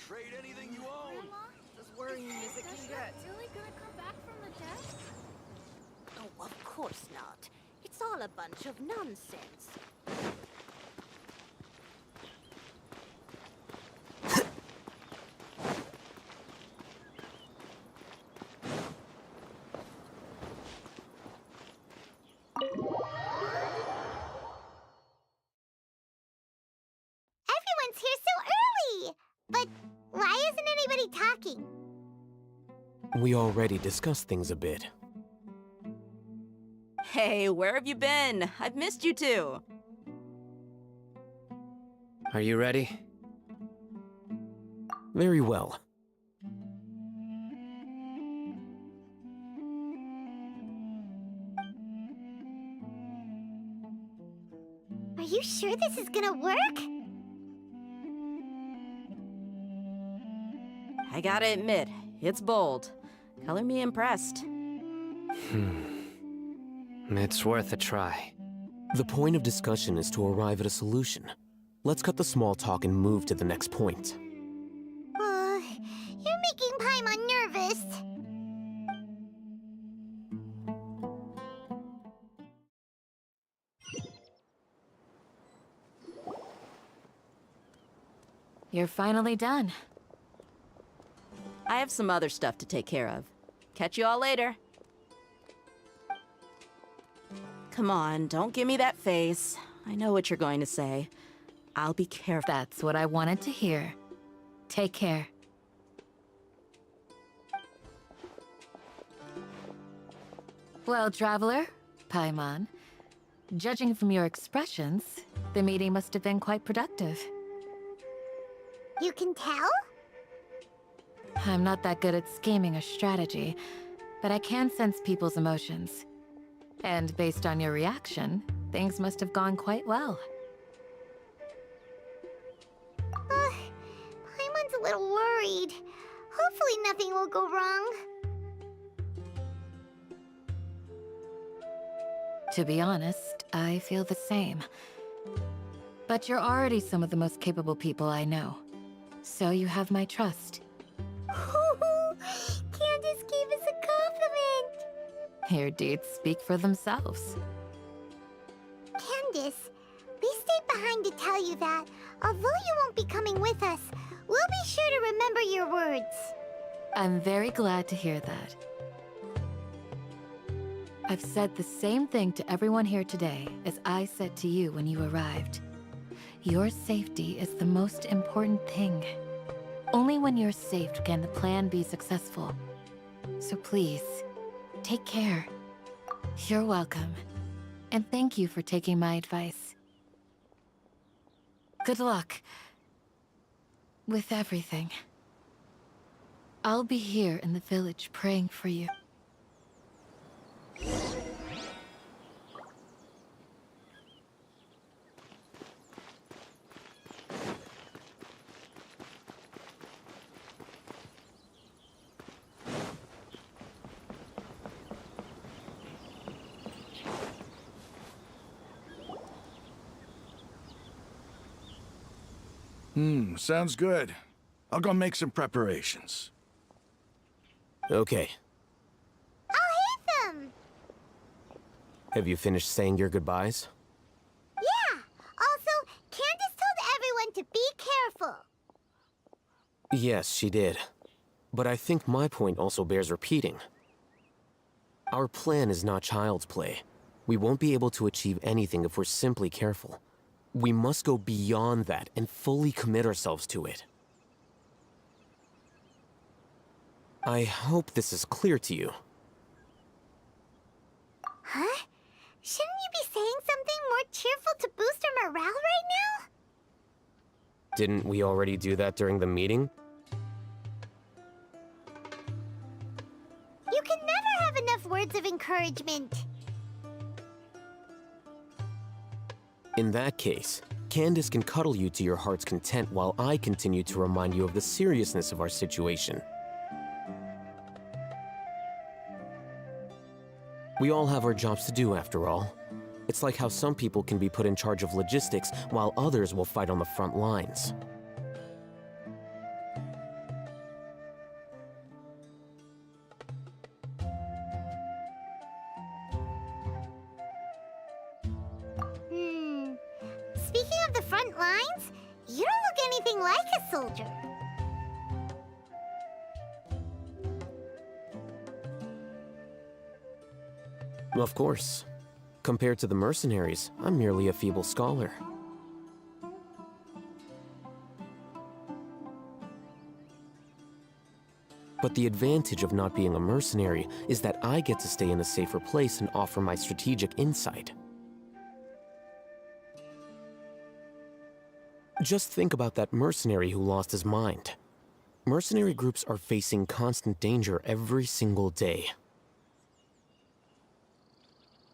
Trade anything you own. Grandma, As worrying as it can get. really gonna come back from the dead? Oh, of course not. It's all a bunch of nonsense. Everyone's here so early! But why isn't anybody talking? We already discussed things a bit. Hey, where have you been? I've missed you too. Are you ready? Very well. Are you sure this is gonna work? I gotta admit, it's bold. Color me impressed. It's worth a try. The point of discussion is to arrive at a solution. Let's cut the small talk and move to the next point. You're making Paimon nervous. You're finally done. I have some other stuff to take care of. Catch you all later. Come on, don't give me that face. I know what you're going to say. I'll be careful. That's what I wanted to hear. Take care. Well, traveler, Paimon, judging from your expressions, the meeting must have been quite productive. You can tell? I'm not that good at scheming or strategy, but I can sense people's emotions. And based on your reaction, things must have gone quite well. Paimon's a little worried. Hopefully nothing will go wrong. To be honest, I feel the same. But you're already some of the most capable people I know. So you have my trust. Candace gave us a compliment! Your deeds speak for themselves. Candace, we stayed behind to tell you that, although you won't be coming with us, we'll be sure to remember your words. I'm very glad to hear that. I've said the same thing to everyone here today as I said to you when you arrived. Your safety is the most important thing. Only when you're safe can the plan be successful. So please, take care. You're welcome. And thank you for taking my advice. Good luck with everything. I'll be here in the village praying for you. Sounds good. I'll go make some preparations. Okay. I'll hit them! Have you finished saying your goodbyes? Yeah! Also, Candace told everyone to be careful. Yes, she did. But I think my point also bears repeating. Our plan is not child's play. We won't be able to achieve anything if we're simply careful. We must go beyond that and fully commit ourselves to it. I hope this is clear to you. Huh? Shouldn't you be saying something more cheerful to boost our morale right now? Didn't we already do that during the meeting? You can never have enough words of encouragement. In that case, Candace can cuddle you to your heart's content while I continue to remind you of the seriousness of our situation. We all have our jobs to do, after all. It's like how some people can be put in charge of logistics while others will fight on the front lines. mines? You don't look anything like a soldier. Of course. Compared to the mercenaries, I'm merely a feeble scholar. But the advantage of not being a mercenary is that I get to stay in a safer place and offer my strategic insight. Just think about that mercenary who lost his mind. Mercenary groups are facing constant danger every single day.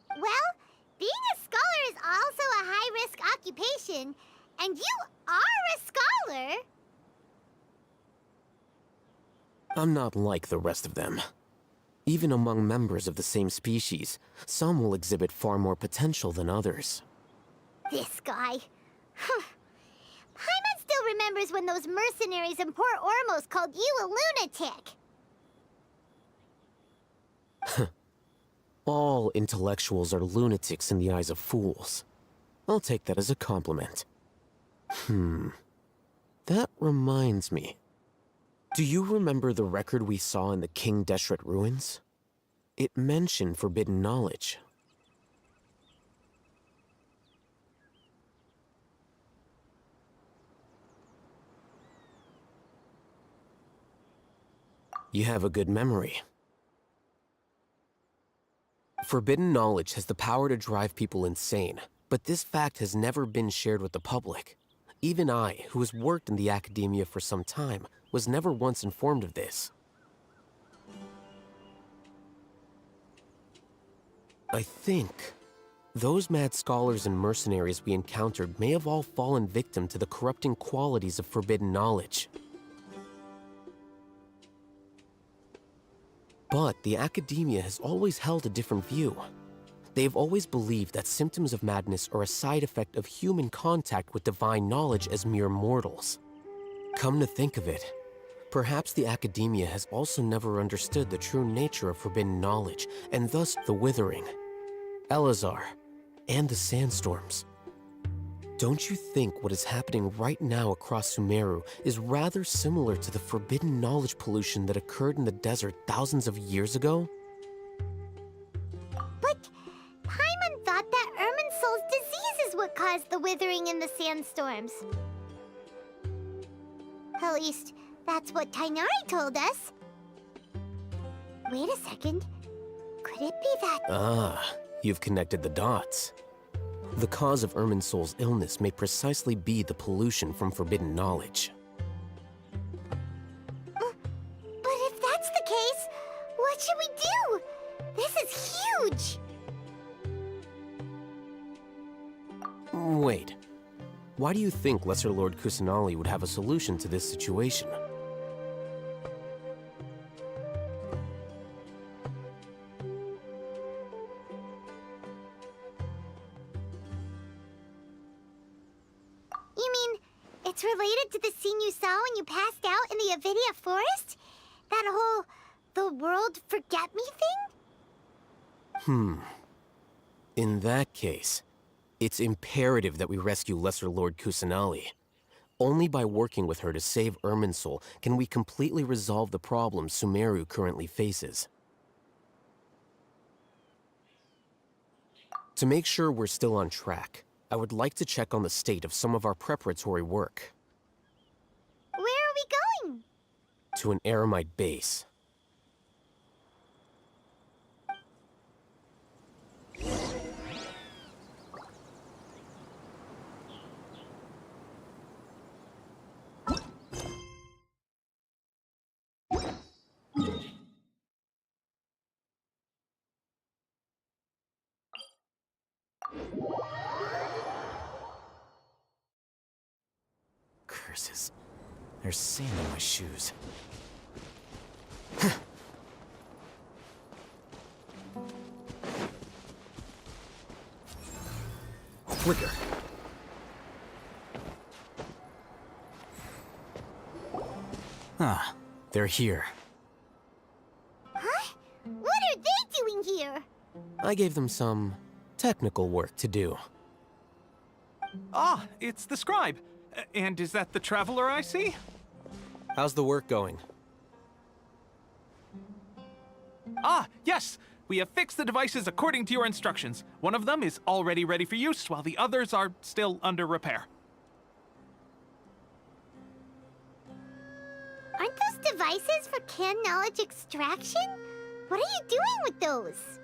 Well, being a scholar is also a high-risk occupation, and you are a scholar. I'm not like the rest of them. Even among members of the same species, some will exhibit far more potential than others. This guy. Paimon still remembers when those mercenaries in Port Ormos called you a lunatic. All intellectuals are lunatics in the eyes of fools. I'll take that as a compliment. That reminds me. Do you remember the record we saw in the King Deshret ruins? It mentioned forbidden knowledge. You have a good memory. Forbidden knowledge has the power to drive people insane, but this fact has never been shared with the public. Even I, who has worked in the academia for some time, was never once informed of this. I think those mad scholars and mercenaries we encountered may have all fallen victim to the corrupting qualities of forbidden knowledge. But the academia has always held a different view. They've always believed that symptoms of madness are a side effect of human contact with divine knowledge as mere mortals. Come to think of it, perhaps the academia has also never understood the true nature of forbidden knowledge, and thus the Withering, Elazar, and the Sandstorms. Don't you think what is happening right now across Sumeru is rather similar to the forbidden knowledge pollution that occurred in the desert thousands of years ago? But Paimon thought that Irminsul's disease is what caused the withering and the sandstorms. At least, that's what Tainari told us. Wait a second. Could it be that... Ah, you've connected the dots. The cause of Irminsul's illness may precisely be the pollution from forbidden knowledge. But if that's the case, what should we do? This is huge! Wait. Why do you think Lesser Lord Kusanali would have a solution to this situation? You mean, it's related to the scene you saw when you passed out in the Avidia forest? That whole, the world forget me thing? In that case, it's imperative that we rescue Lesser Lord Kusanali. Only by working with her to save Irminsul can we completely resolve the problems Sumeru currently faces. To make sure we're still on track, I would like to check on the state of some of our preparatory work. Where are we going? To an Eremite base. Curses. There's sand in my shoes. Flicker. Ah, they're here. Huh? What are they doing here? I gave them some technical work to do. Ah, it's the scribe. And is that the traveler I see? How's the work going? Ah, yes! We have fixed the devices according to your instructions. One of them is already ready for use, while the others are still under repair. Aren't those devices for canned knowledge extraction? What are you doing with those?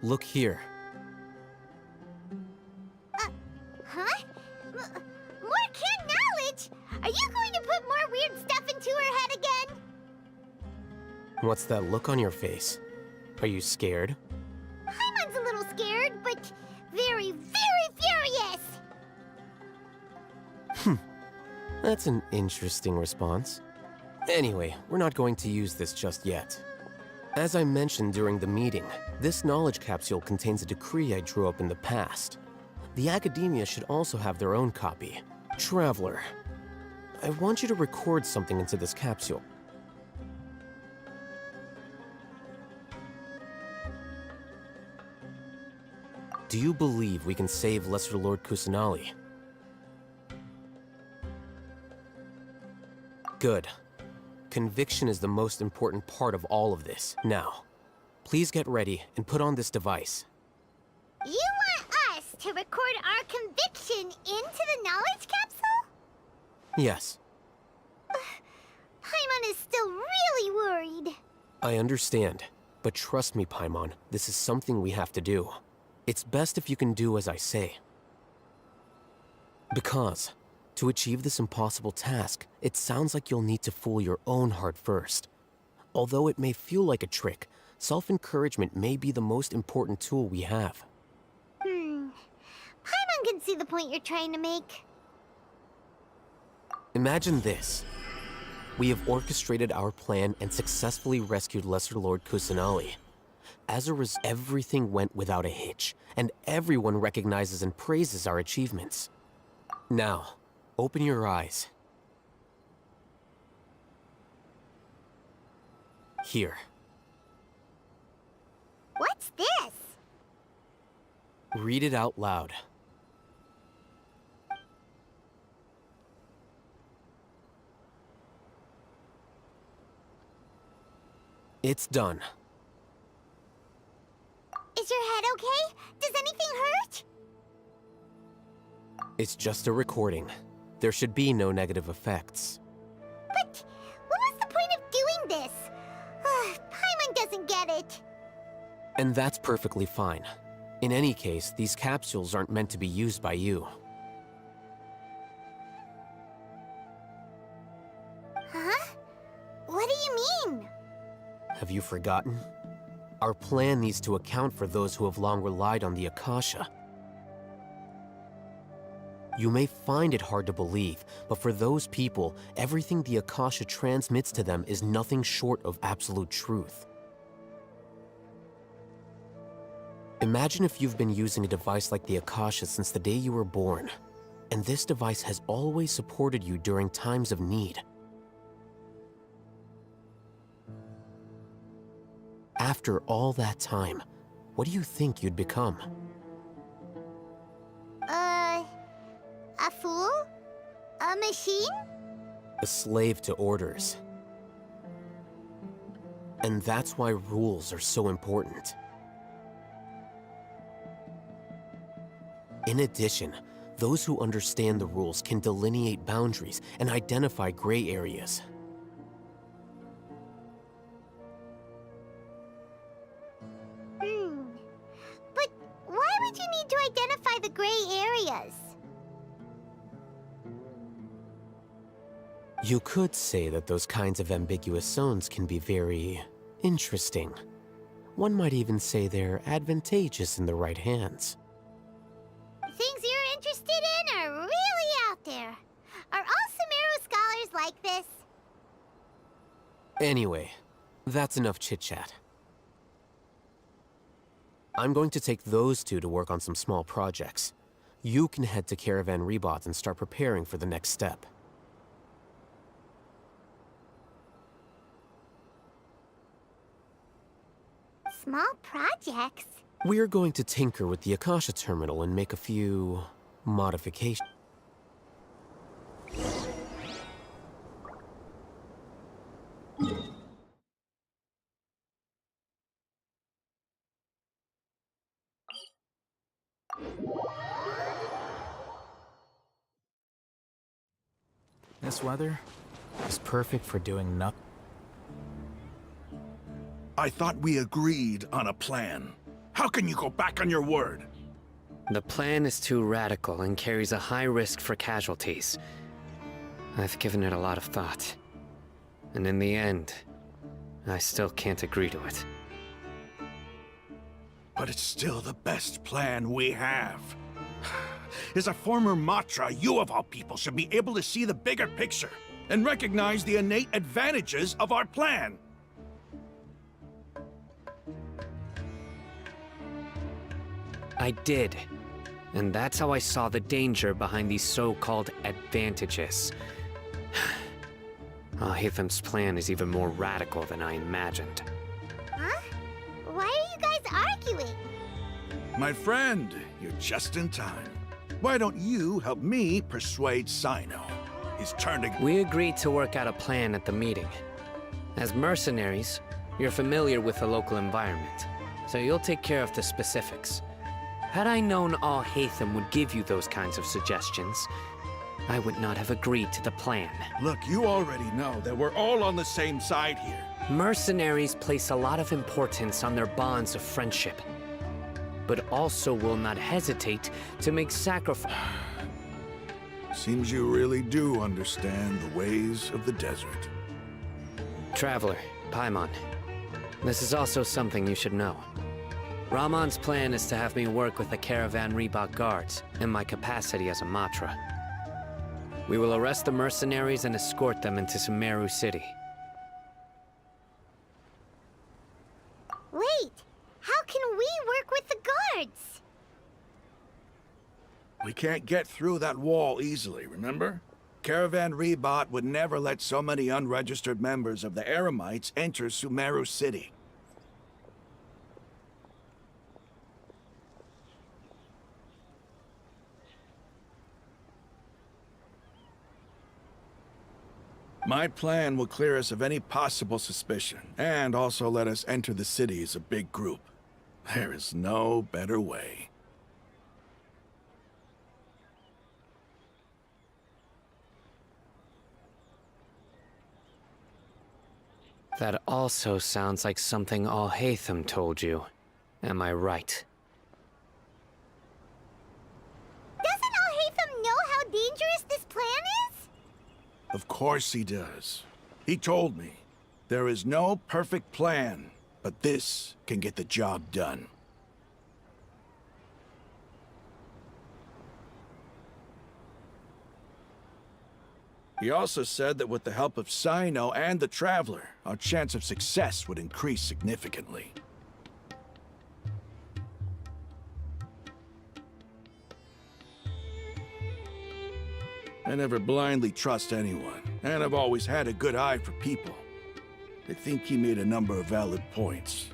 Look here. Huh? More canned knowledge? Are you going to put more weird stuff into her head again? What's that look on your face? Are you scared? Paimon's a little scared, but very, very furious! That's an interesting response. Anyway, we're not going to use this just yet. As I mentioned during the meeting, this knowledge capsule contains a decree I drew up in the past. The academia should also have their own copy. Traveler, I want you to record something into this capsule. Do you believe we can save Lesser Lord Kusanali? Good. Conviction is the most important part of all of this. Now, please get ready and put on this device. You want us to record our conviction into the knowledge capsule? Yes, Paimon is still really worried. I understand. But trust me, Paimon, this is something we have to do. It's best if you can do as I say. Because, to achieve this impossible task, it sounds like you'll need to fool your own heart first. Although it may feel like a trick, self-encouragement may be the most important tool we have. Paimon can see the point you're trying to make. Imagine this. We have orchestrated our plan and successfully rescued Lesser Lord Kusanali. As a result, everything went without a hitch, and everyone recognizes and praises our achievements. Now, open your eyes. Here. What's this? Read it out loud. It's done. Is your head okay? Does anything hurt? It's just a recording. There should be no negative effects. But what was the point of doing this? Paimon doesn't get it. And that's perfectly fine. In any case, these capsules aren't meant to be used by you. Huh? What do you mean? Have you forgotten? Our plan needs to account for those who have long relied on the Akasha. You may find it hard to believe, but for those people, everything the Akasha transmits to them is nothing short of absolute truth. Imagine if you've been using a device like the Akasha since the day you were born, and this device has always supported you during times of need. After all that time, what do you think you'd become? A fool? A machine? A slave to orders. And that's why rules are so important. In addition, those who understand the rules can delineate boundaries and identify gray areas. But why would you need to identify the gray areas? You could say that those kinds of ambiguous zones can be very interesting. One might even say they're advantageous in the right hands. Things you're interested in are really out there. Are all Sumeru scholars like this? Anyway, that's enough chit-chat. I'm going to take those two to work on some small projects. You can head to Caravan Rebot and start preparing for the next step. small projects. We're going to tinker with the Akasha terminal and make a few modifications. This weather is perfect for doing nothing. I thought we agreed on a plan. How can you go back on your word? The plan is too radical and carries a high risk for casualties. I've given it a lot of thought. And in the end, I still can't agree to it. But it's still the best plan we have. As a former Matra, you of all people should be able to see the bigger picture and recognize the innate advantages of our plan. I did. And that's how I saw the danger behind these so-called advantages. Hatham's plan is even more radical than I imagined. Huh? Why are you guys arguing? My friend, you're just in time. Why don't you help me persuade Sino? He's turning. We agreed to work out a plan at the meeting. As mercenaries, you're familiar with the local environment, so you'll take care of the specifics. Had I known Hatham would give you those kinds of suggestions, I would not have agreed to the plan. Look, you already know that we're all on the same side here. Mercenaries place a lot of importance on their bonds of friendship, but also will not hesitate to make sacrifices. Seems you really do understand the ways of the desert. Traveler, Paimon, this is also something you should know. Ramon's plan is to have me work with the Caravan Reebok guards in my capacity as a Matra. We will arrest the mercenaries and escort them into Sumeru City. Wait, how can we work with the guards? We can't get through that wall easily, remember? Caravan Rebot would never let so many unregistered members of the Eremites enter Sumeru City. My plan will clear us of any possible suspicion, and also let us enter the city as a big group. There is no better way. That also sounds like something Hatham told you. Am I right? Doesn't Hatham know how dangerous this plan is? Of course he does. He told me, there is no perfect plan, but this can get the job done. He also said that with the help of Sino and the Traveler, our chance of success would increase significantly. I never blindly trust anyone, and I've always had a good eye for people. I think he made a number of valid points.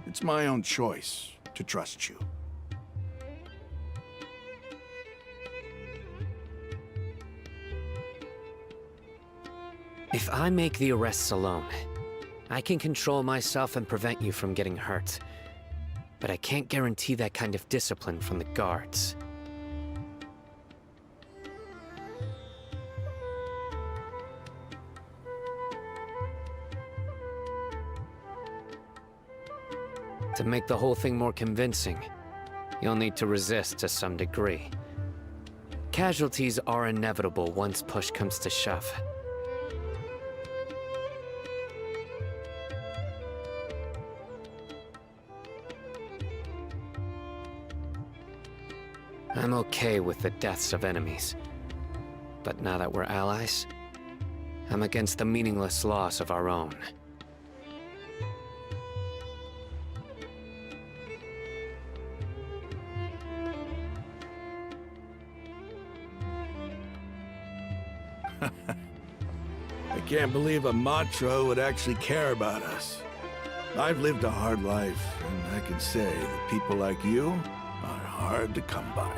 It's my own choice to trust you. If I make the arrests alone, I can control myself and prevent you from getting hurt. But I can't guarantee that kind of discipline from the guards. To make the whole thing more convincing, you'll need to resist to some degree. Casualties are inevitable once push comes to shove. I'm okay with the deaths of enemies. But now that we're allies, I'm against the meaningless loss of our own. I can't believe a Matra would actually care about us. I've lived a hard life, and I can say that people like you are hard to come by.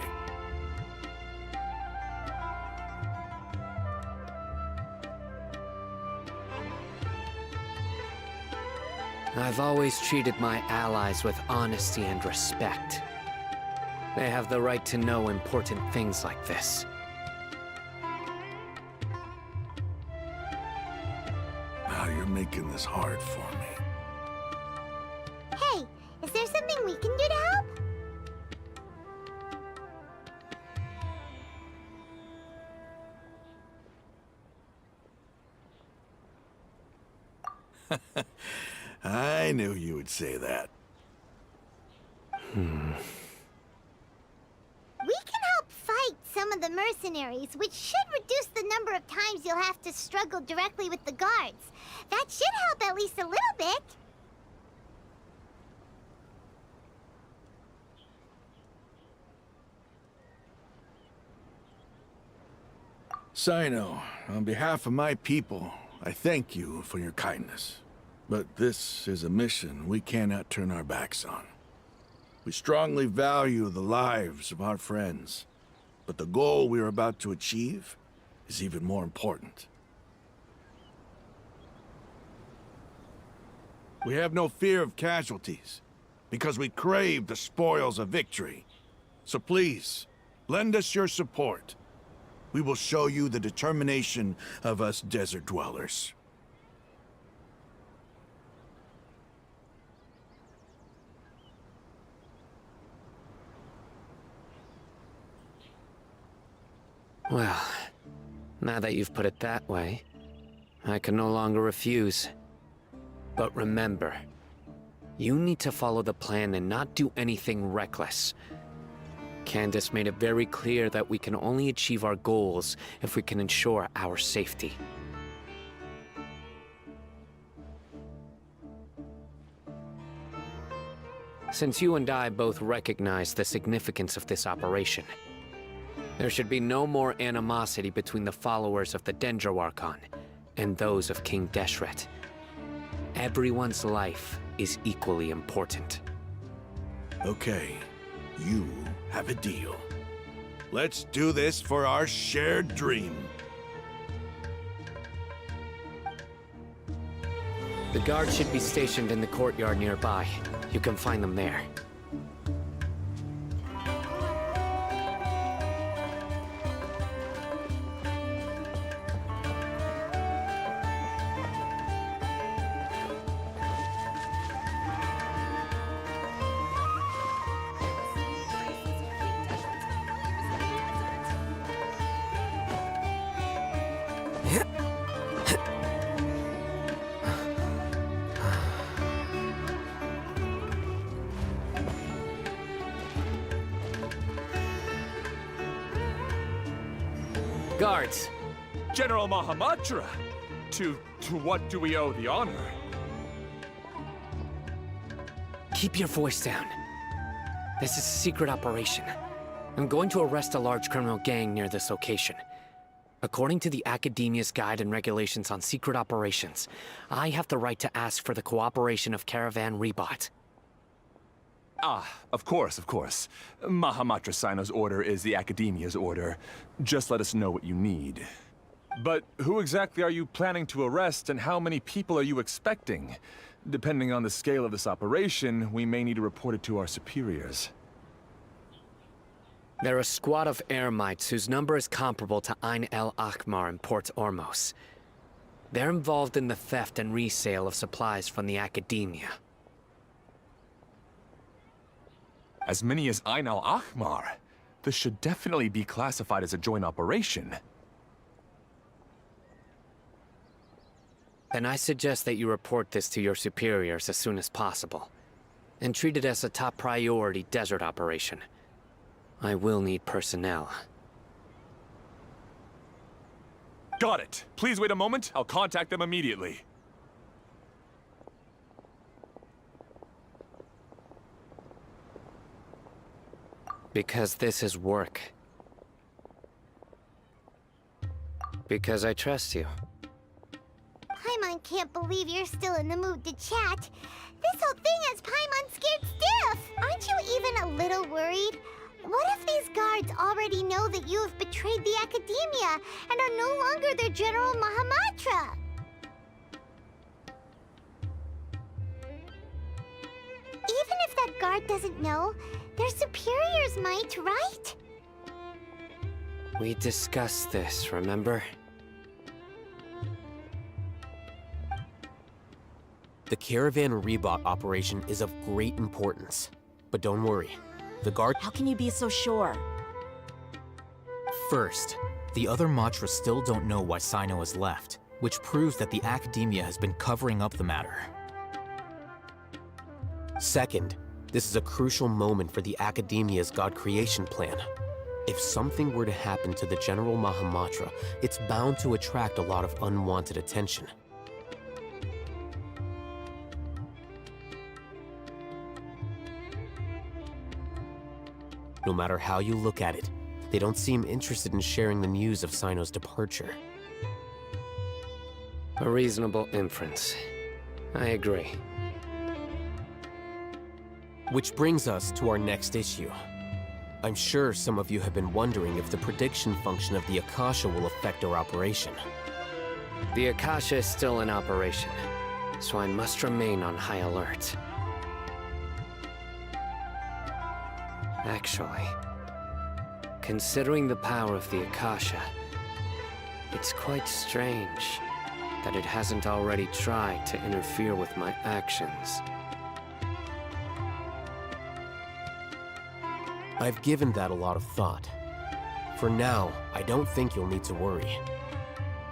I've always treated my allies with honesty and respect. They have the right to know important things like this. Now you're making this hard for me. Hey, is there something we can do to help? I knew you would say that. We can help fight some of the mercenaries, which should reduce the number of times you'll have to struggle directly with the guards. That should help at least a little bit. Sino, on behalf of my people, I thank you for your kindness. But this is a mission we cannot turn our backs on. We strongly value the lives of our friends, but the goal we are about to achieve is even more important. We have no fear of casualties, because we crave the spoils of victory. So please, lend us your support. We will show you the determination of us desert dwellers. Well, now that you've put it that way, I can no longer refuse. But remember, you need to follow the plan and not do anything reckless. Candace made it very clear that we can only achieve our goals if we can ensure our safety. Since you and I both recognize the significance of this operation, there should be no more animosity between the followers of the Dendro Archon and those of King Deshret. Everyone's life is equally important. Okay, you have a deal. Let's do this for our shared dream. The guards should be stationed in the courtyard nearby. You can find them there. Guards! General Mahamatra! To what do we owe the honor? Keep your voice down. This is a secret operation. I'm going to arrest a large criminal gang near this location. According to the Academia's Guide and Regulations on Secret Operations, I have the right to ask for the cooperation of Caravan Rebot. Ah, of course, of course. Mahamatra Sino's order is the Academia's order. Just let us know what you need. But who exactly are you planning to arrest, and how many people are you expecting? Depending on the scale of this operation, we may need to report it to our superiors. They're a squad of Eremites whose number is comparable to Ain el Akhmar in Port Ormos. They're involved in the theft and resale of supplies from the Academia. As many as Ain al Akhmar? This should definitely be classified as a joint operation. Then I suggest that you report this to your superiors as soon as possible, and treat it as a top priority desert operation. I will need personnel. Got it. Please wait a moment. I'll contact them immediately. Because this is work. Because I trust you. Paimon can't believe you're still in the mood to chat. This whole thing has Paimon scared stiff! Aren't you even a little worried? What if these guards already know that you have betrayed the Academia and are no longer their General Mahamatra? Even if that guard doesn't know, their superiors might, right? We discussed this, remember? The Caravan Rebot operation is of great importance. But don't worry, the guard... How can you be so sure? First, the other Matras still don't know why Sino has left, which proves that the Academia has been covering up the matter. Second, this is a crucial moment for the Academia's God creation plan. If something were to happen to the General Mahamatra, it's bound to attract a lot of unwanted attention. No matter how you look at it, they don't seem interested in sharing the news of Sino's departure. A reasonable inference. I agree. Which brings us to our next issue. I'm sure some of you have been wondering if the prediction function of the Akasha will affect our operation. The Akasha is still in operation, so I must remain on high alert. Actually, considering the power of the Akasha, it's quite strange that it hasn't already tried to interfere with my actions. I've given that a lot of thought. For now, I don't think you'll need to worry.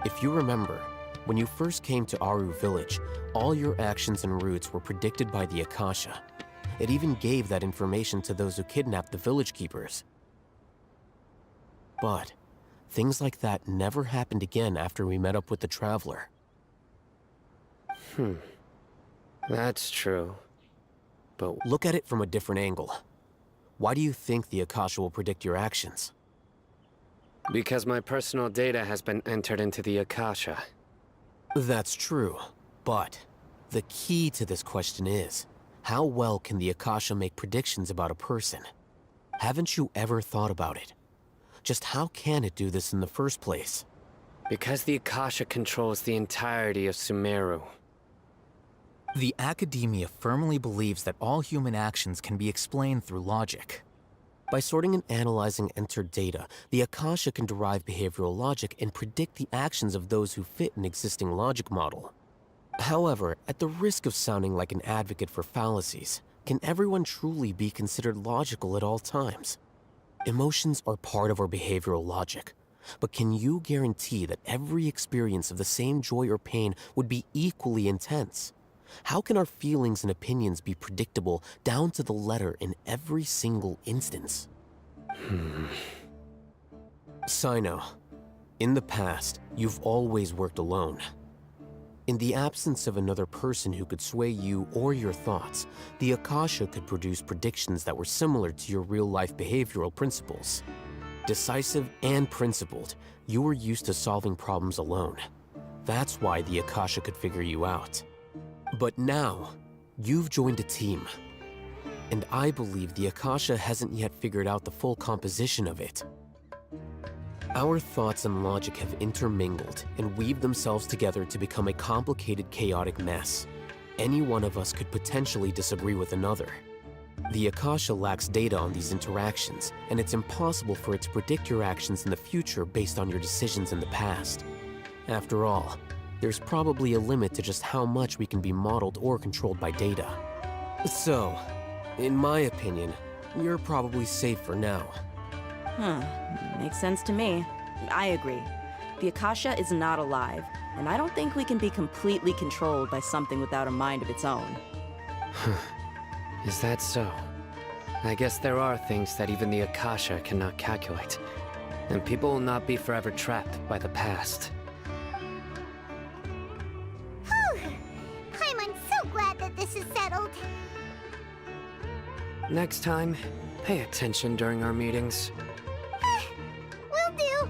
If you remember, when you first came to Aru Village, all your actions and routes were predicted by the Akasha. It even gave that information to those who kidnapped the village keepers. But things like that never happened again after we met up with the Traveler. That's true. But look at it from a different angle. Why do you think the Akasha will predict your actions? because my personal data has been entered into the Akasha. That's true, but the key to this question is, how well can the Akasha make predictions about a person? Haven't you ever thought about it? Just how can it do this in the first place? Because the Akasha controls the entirety of Sumeru. The Academia firmly believes that all human actions can be explained through logic. By sorting and analyzing entered data, the Akasha can derive behavioral logic and predict the actions of those who fit an existing logic model. However, at the risk of sounding like an advocate for fallacies, can everyone truly be considered logical at all times? Emotions are part of our behavioral logic, but can you guarantee that every experience of the same joy or pain would be equally intense? How can our feelings and opinions be predictable down to the letter in every single instance? Sino, in the past, you've always worked alone. In the absence of another person who could sway you or your thoughts, the Akasha could produce predictions that were similar to your real-life behavioral principles. Decisive and principled, you were used to solving problems alone. That's why the Akasha could figure you out. But now, you've joined a team. And I believe the Akasha hasn't yet figured out the full composition of it. Our thoughts and logic have intermingled and weaved themselves together to become a complicated, chaotic mess. Any one of us could potentially disagree with another. The Akasha lacks data on these interactions, and it's impossible for it to predict your actions in the future based on your decisions in the past. After all, there's probably a limit to just how much we can be modeled or controlled by data. So, in my opinion, you're probably safe for now. Makes sense to me. I agree. The Akasha is not alive, and I don't think we can be completely controlled by something without a mind of its own. Is that so? I guess there are things that even the Akasha cannot calculate, and people will not be forever trapped by the past. I'm so glad that this is settled. Next time, pay attention during our meetings. Will do.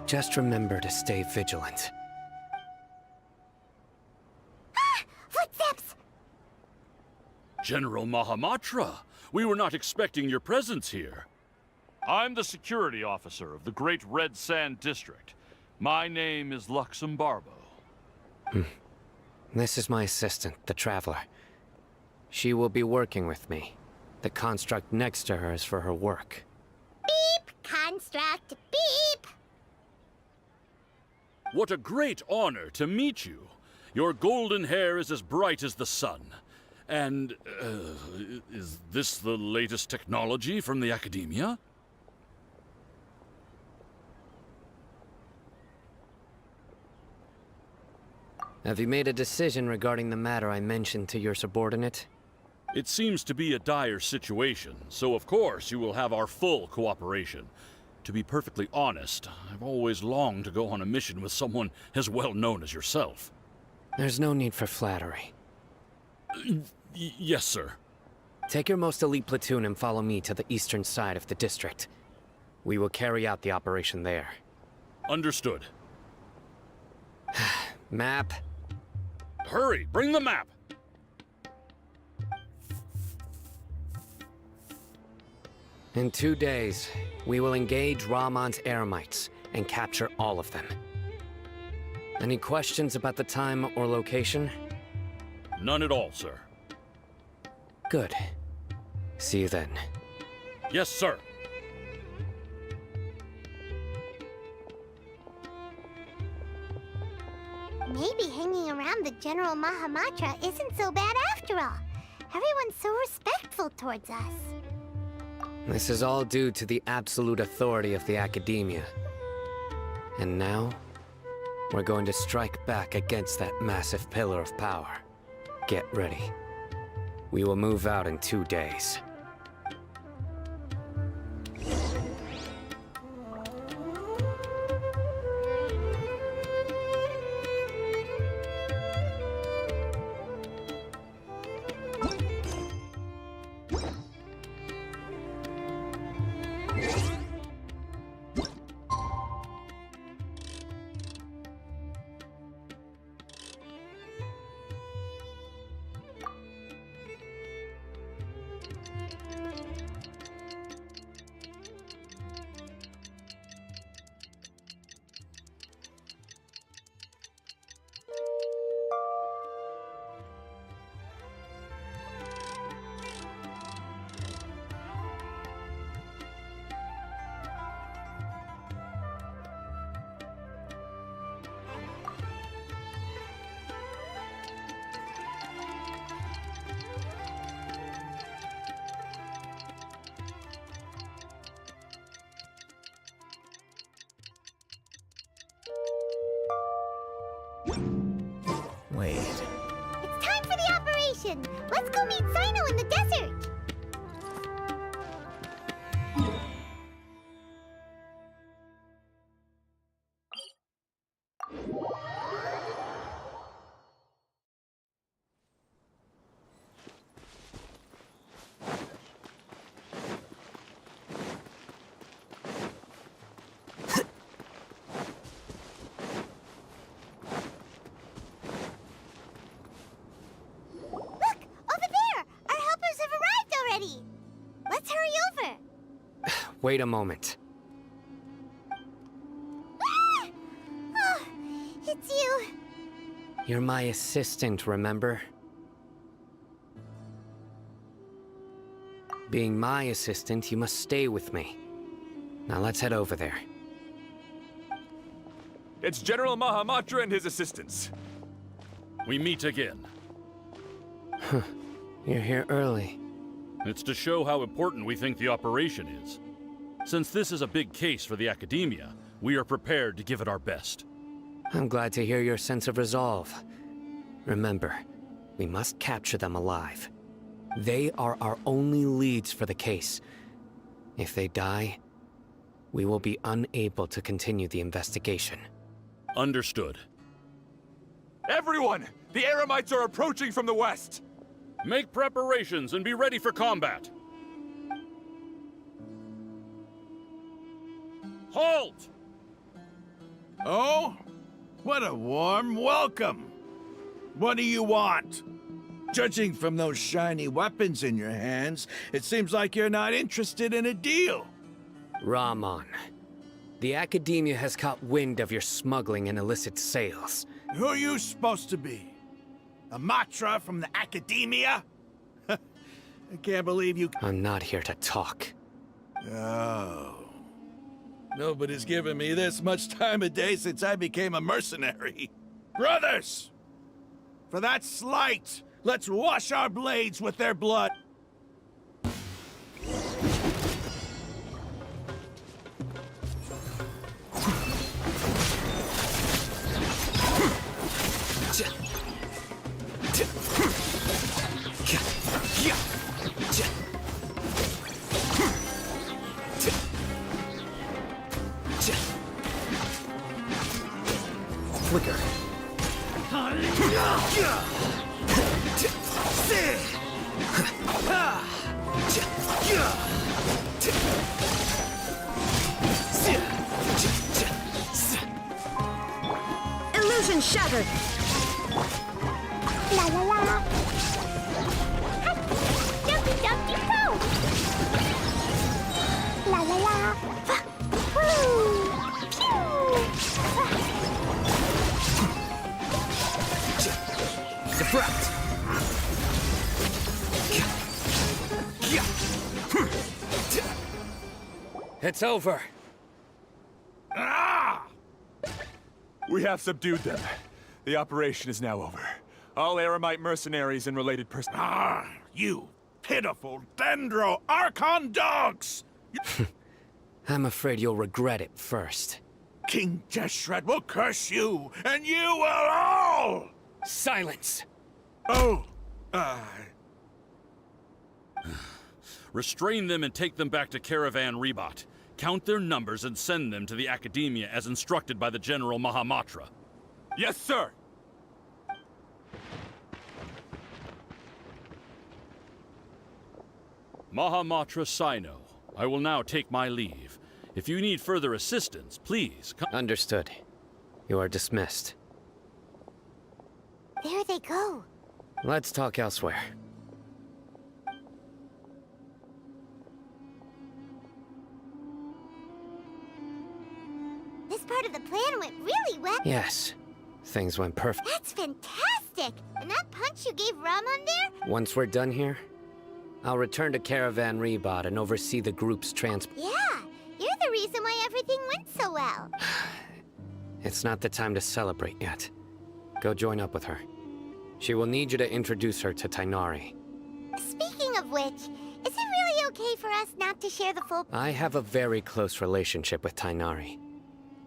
Just remember to stay vigilant. Footsteps! General Mahamatra, we were not expecting your presence here. I'm the security officer of the Great Red Sand District. My name is Luxembarbo. This is my assistant, the Traveler. She will be working with me. The construct next to her is for her work. Beep! Construct, beep! What a great honor to meet you. Your golden hair is as bright as the sun. And, is this the latest technology from the Academia? Have you made a decision regarding the matter I mentioned to your subordinate? It seems to be a dire situation, so of course you will have our full cooperation. To be perfectly honest, I've always longed to go on a mission with someone as well known as yourself. There's no need for flattery. Yes, sir. Take your most elite platoon and follow me to the eastern side of the district. We will carry out the operation there. Understood. Map. Hurry, bring the map! In 2 days, we will engage Ramon's Eremites and capture all of them. Any questions about the time or location? None at all, sir. Good. See you then. Yes, sir. Maybe hanging around the General Mahamatra isn't so bad after all. Everyone's so respectful towards us. This is all due to the absolute authority of the Academia. And now, we're going to strike back against that massive pillar of power. Get ready. We will move out in 2 days. Wait. It's time for the operation! Let's go meet Sino in the desert! Let's hurry over! Wait a moment. Ah! Oh, it's you. You're my assistant, remember? Being my assistant, you must stay with me. Now let's head over there. It's General Mahamatra and his assistants. We meet again. You're here early. It's to show how important we think the operation is. Since this is a big case for the Academia, we are prepared to give it our best. I'm glad to hear your sense of resolve. Remember, we must capture them alive. They are our only leads for the case. If they die, we will be unable to continue the investigation. Understood. Everyone! The Eremites are approaching from the west! Make preparations and be ready for combat. Halt! Oh? What a warm welcome. What do you want? Judging from those shiny weapons in your hands, it seems like you're not interested in a deal. Ramon, the Academia has caught wind of your smuggling and illicit sales. Who are you supposed to be? A Matra from the Academia? I can't believe you... I'm not here to talk. Oh. Nobody's given me this much time of day since I became a mercenary. Brothers! For that slight, let's wash our blades with their blood. Flicker. Illusion shattered! La la la. Jumpy Dumpty Go! La la la. Woo! Deflect. It's over. Ah! We have subdued them. The operation is now over. All Aramite mercenaries and related Ah, you pitiful Dendro Archon dogs! I'm afraid you'll regret it first. King Jeshred will curse you, and you will all! Silence! Oh, Restrain them and take them back to Caravan Rebot. Count their numbers and send them to the Academia as instructed by the General Mahamatra. Yes, sir! Mahamatra Sino, I will now take my leave. If you need further assistance, please come. Understood. You are dismissed. There they go. Let's talk elsewhere. This part of the plan went really well. Yes. Things went perfect. That's fantastic! And that punch you gave Ramon there? Once we're done here, I'll return to Caravan Rebot and oversee the group's transport. Yeah, you're the reason why everything went so well. It's not the time to celebrate yet. Go join up with her. She will need you to introduce her to Tainari. Speaking of which, is it really okay for us not to share the full... I have a very close relationship with Tainari.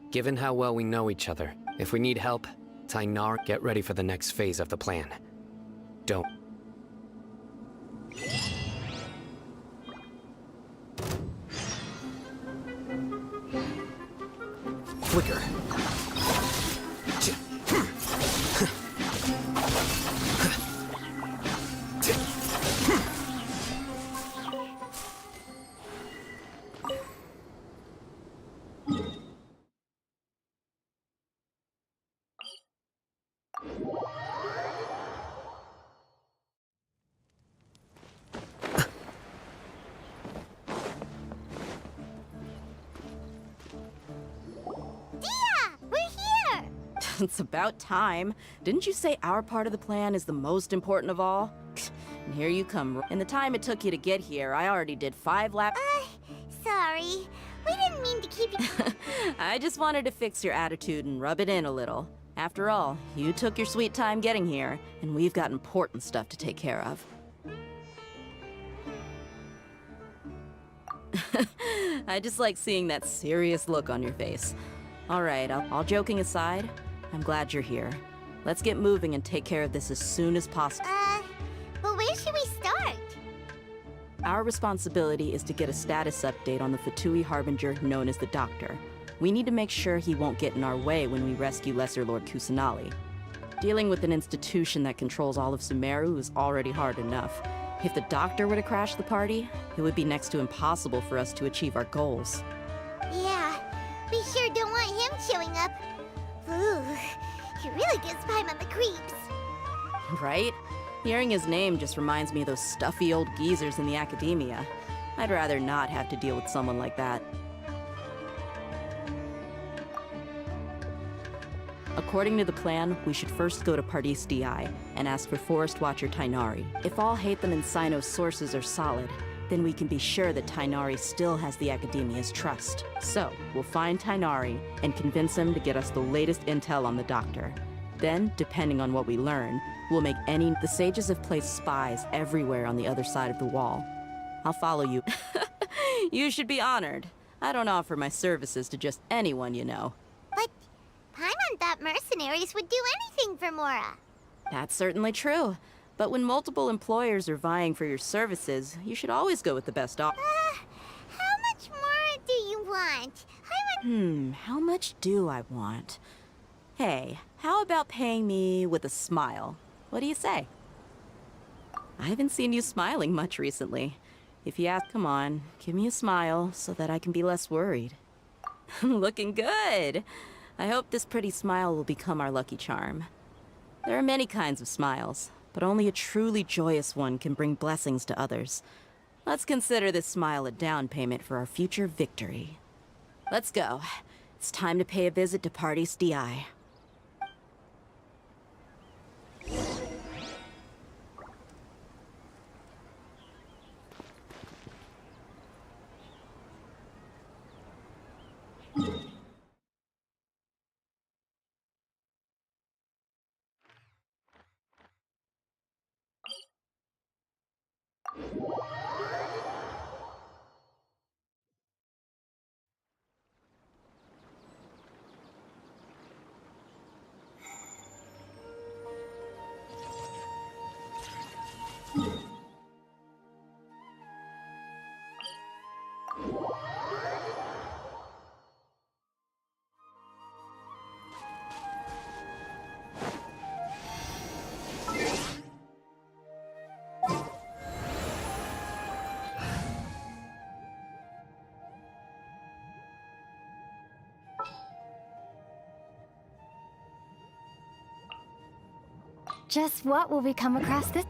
Given how well we know each other, if we need help, Tainari, get ready for the next phase of the plan. Don't. Flicker. It's about time. Didn't you say our part of the plan is the most important of all? And here you come. In the time it took you to get here, I already did 5 laps. Sorry. We didn't mean to keep you... I just wanted to fix your attitude and rub it in a little. After all, you took your sweet time getting here, and we've got important stuff to take care of. I just like seeing that serious look on your face. All right, all joking aside, I'm glad you're here. Let's get moving and take care of this as soon as possible. But where should we start? Our responsibility is to get a status update on the Fatui Harbinger known as the Doctor. We need to make sure he won't get in our way when we rescue Lesser Lord Kusanali. Dealing with an institution that controls all of Sumeru is already hard enough. If the Doctor were to crash the party, it would be next to impossible for us to achieve our goals. Yeah, we sure don't want him showing up. Ooh, he really gives Paimon the creeps. Right? Hearing his name just reminds me of those stuffy old geezers in the academia. I'd rather not have to deal with someone like that. According to the plan, we should first go to Pardis DI and ask for Forest Watcher Tainari. If all Hatham and Sino's sources are solid, then we can be sure that Tainari still has the Academia's trust. So, we'll find Tainari and convince him to get us the latest intel on the Doctor. Then, depending on what we learn, we'll make any... The sages have placed spies everywhere on the other side of the wall. I'll follow you. You should be honored. I don't offer my services to just anyone you know. But Paimon thought mercenaries would do anything for Mora. That's certainly true. But when multiple employers are vying for your services, you should always go with the best offer. How much Mora do you want? How much do I want? Hey, how about paying me with a smile? What do you say? I haven't seen you smiling much recently. If you ask, come on, give me a smile so that I can be less worried. Looking good. I hope this pretty smile will become our lucky charm. There are many kinds of smiles, but only a truly joyous one can bring blessings to others. Let's consider this smile a down payment for our future victory. Let's go. It's time to pay a visit to Pardis DI. Just what will we come across this?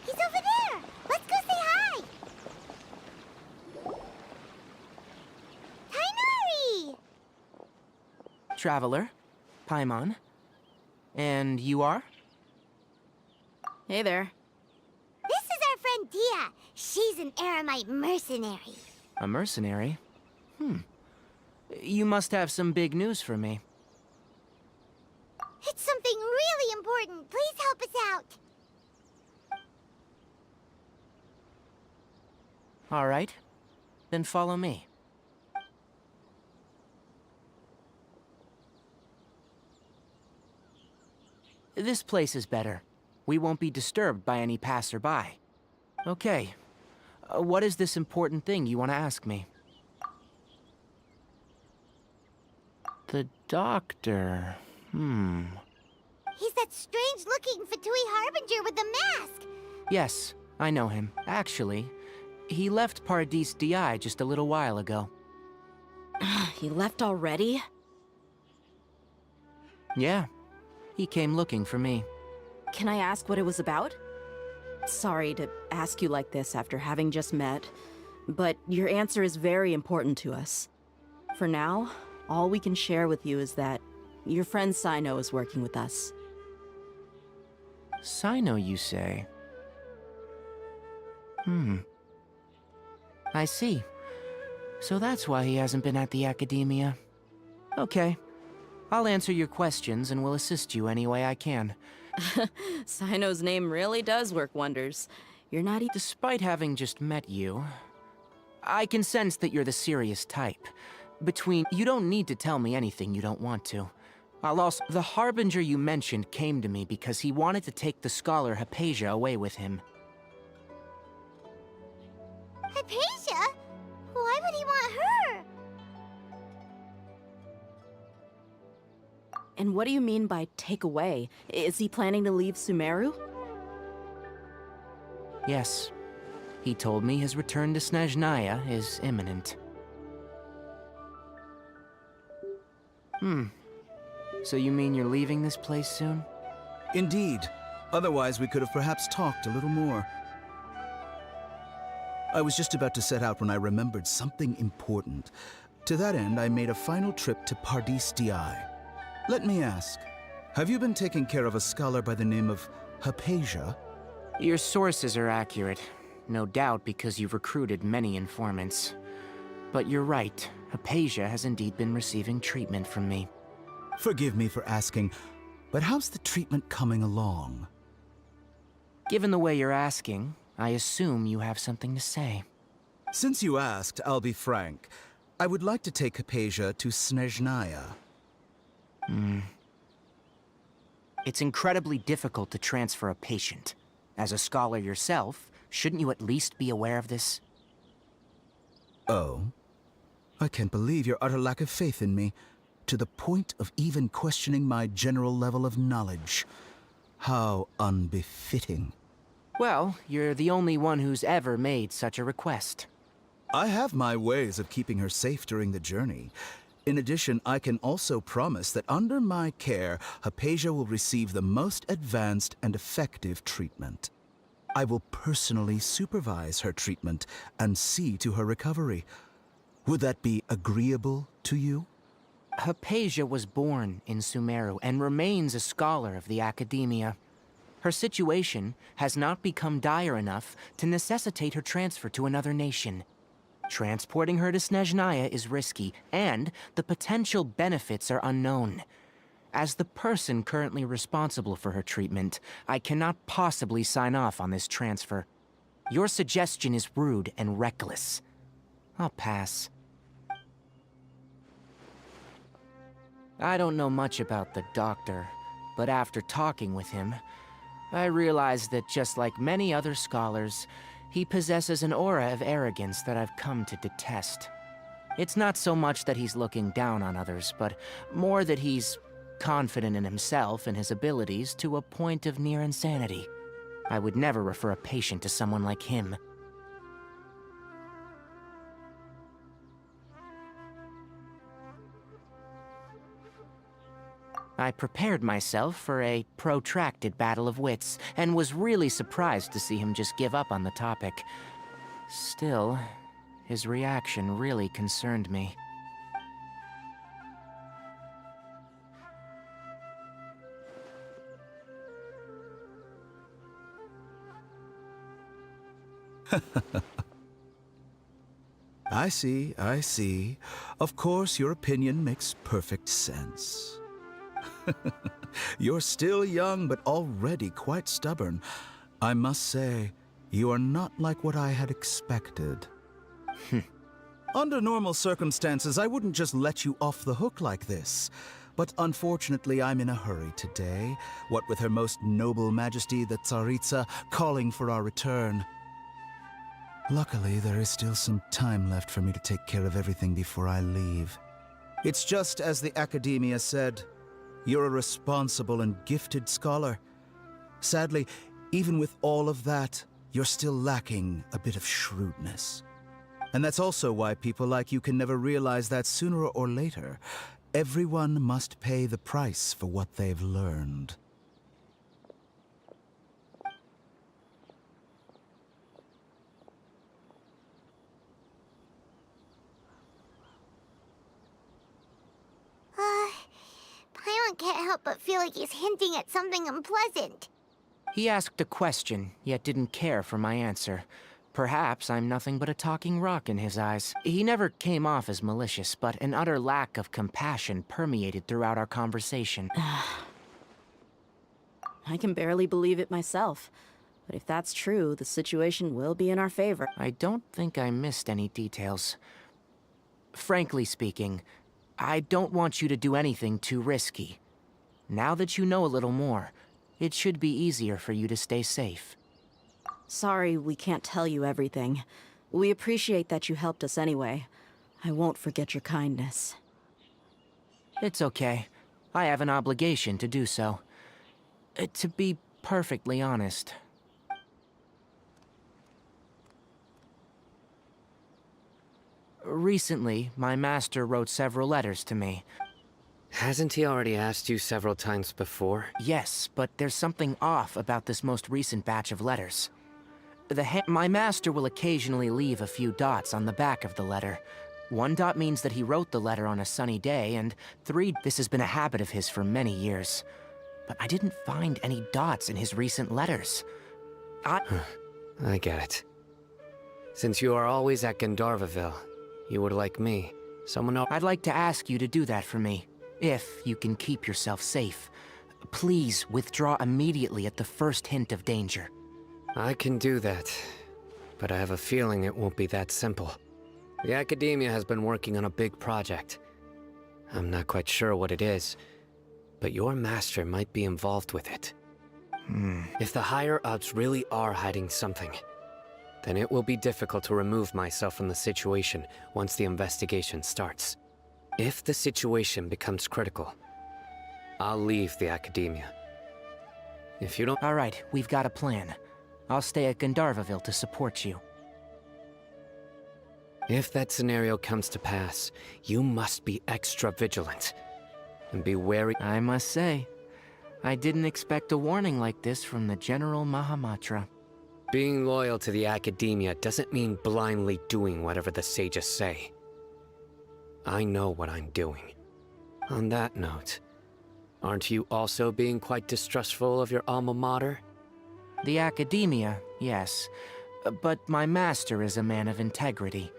He's over there! Let's go say hi! Tainari! Traveler, Paimon. And you are? Hey there. This is our friend Dia. She's an Aramite mercenary. A mercenary? You must have some big news for me. It's something really important. Please help us out. All right. Then follow me. This place is better. We won't be disturbed by any passerby. Okay. What is this important thing you want to ask me? The doctor. He's that strange-looking Fatui Harbinger with the mask. Yes, I know him. Actually, he left Paradis Di just a little while ago. He left already? Yeah. He came looking for me. Can I ask what it was about? Sorry to ask you like this after having just met, but your answer is very important to us. For now, all we can share with you is that your friend Sino is working with us. Sino, you say? I see. So that's why he hasn't been at the Academia. Okay. I'll answer your questions and will assist you any way I can. Sino's name really does work wonders. You're not Despite having just met you, I can sense that you're the serious type. You don't need to tell me anything you don't want to. The Harbinger you mentioned came to me because he wanted to take the scholar Hypatia away with him. Hypatia? Why would he want her? And what do you mean by take away? Is he planning to leave Sumeru? Yes. He told me his return to Snezhnaya is imminent. So you mean you're leaving this place soon? Indeed. Otherwise, we could have perhaps talked a little more. I was just about to set out when I remembered something important. To that end, I made a final trip to Paradis Di. Let me ask, have you been taking care of a scholar by the name of Hypatia? Your sources are accurate. no doubt because you've recruited many informants. But you're right, Hypatia has indeed been receiving treatment from me. Forgive me for asking, but how's the treatment coming along? Given the way you're asking, I assume you have something to say. Since you asked, I'll be frank. I would like to take Hypatia to Snezhnaya. It's incredibly difficult to transfer a patient. As a scholar yourself, shouldn't you at least be aware of this? Oh? I can't believe your utter lack of faith in me, to the point of even questioning my general level of knowledge. How unbefitting. Well, you're the only one who's ever made such a request. I have my ways of keeping her safe during the journey. In addition, I can also promise that under my care, Hypatia will receive the most advanced and effective treatment. I will personally supervise her treatment and see to her recovery. Would that be agreeable to you? Hypatia was born in Sumeru and remains a scholar of the Academia. Her situation has not become dire enough to necessitate her transfer to another nation. Transporting her to Snezhnaya is risky, and the potential benefits are unknown. As the person currently responsible for her treatment, I cannot possibly sign off on this transfer. Your suggestion is rude and reckless. I'll pass. I don't know much about the doctor, but after talking with him, I realized that just like many other scholars, he possesses an aura of arrogance that I've come to detest. It's not so much that he's looking down on others, but more that he's confident in himself and his abilities to a point of near insanity. I would never refer a patient to someone like him. I prepared myself for a protracted battle of wits, and was really surprised to see him just give up on the topic. Still, his reaction really concerned me. I see, I see. Of course, your opinion makes perfect sense. You're still young, but already quite stubborn. I must say, you are not like what I had expected. Under normal circumstances, I wouldn't just let you off the hook like this. But unfortunately, I'm in a hurry today, what with Her Most Noble Majesty the Tsaritsa calling for our return. Luckily, there is still some time left for me to take care of everything before I leave. It's just as the Academia said. You're a responsible and gifted scholar. Sadly, even with all of that, you're still lacking a bit of shrewdness. And that's also why people like you can never realize that sooner or later, everyone must pay the price for what they've learned. Paimon can't help but feel like he's hinting at something unpleasant. He asked a question, yet didn't care for my answer. Perhaps I'm nothing but a talking rock in his eyes. He never came off as malicious, but an utter lack of compassion permeated throughout our conversation. I can barely believe it myself. But if that's true, the situation will be in our favor. I don't think I missed any details. Frankly speaking, I don't want you to do anything too risky. Now that you know a little more, it should be easier for you to stay safe. Sorry we can't tell you everything. We appreciate that you helped us anyway. I won't forget your kindness. It's okay. I have an obligation to do so. To be perfectly honest. Recently, my master wrote several letters to me. Hasn't he already asked you several times before? Yes, but there's something off about this most recent batch of letters. My master will occasionally leave a few dots on the back of the letter. 1 dot means that he wrote the letter on a sunny day, and 3, this has been a habit of his for many years. But I didn't find any dots in his recent letters. I get it. Since you are always at Gandharvaville, you would like me, someone else. I'd like to ask you to do that for me, if you can keep yourself safe. Please withdraw immediately at the first hint of danger. I can do that, but I have a feeling it won't be that simple. The Academia has been working on a big project. I'm not quite sure what it is, but your master might be involved with it. If the higher-ups really are hiding something, then it will be difficult to remove myself from the situation once the investigation starts. If the situation becomes critical, I'll leave the Academia. If you don't... All right, we've got a plan. I'll stay at Gandharvaville to support you. If that scenario comes to pass, you must be extra vigilant. And be wary... I must say, I didn't expect a warning like this from the General Mahamatra. Being loyal to the Academia doesn't mean blindly doing whatever the sages say. I know what I'm doing. On that note, aren't you also being quite distrustful of your alma mater? The Academia, yes. But my master is a man of integrity.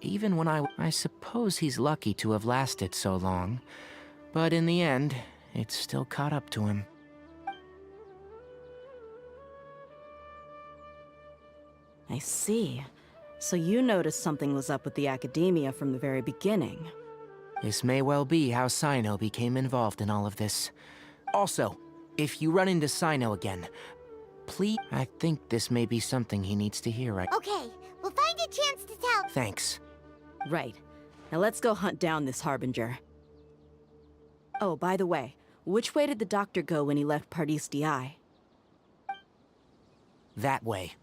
Even when I suppose he's lucky to have lasted so long. But in the end, it's still caught up to him. I see. So you noticed something was up with the Academia from the very beginning. This may well be how Sino became involved in all of this. Also, if you run into Sino again, please... I think this may be something he needs to hear right... Okay, we'll find a chance to tell. Thanks. Right. Now let's go hunt down this Harbinger. Oh, by the way, which way did the doctor go when he left Pardis Di? That way.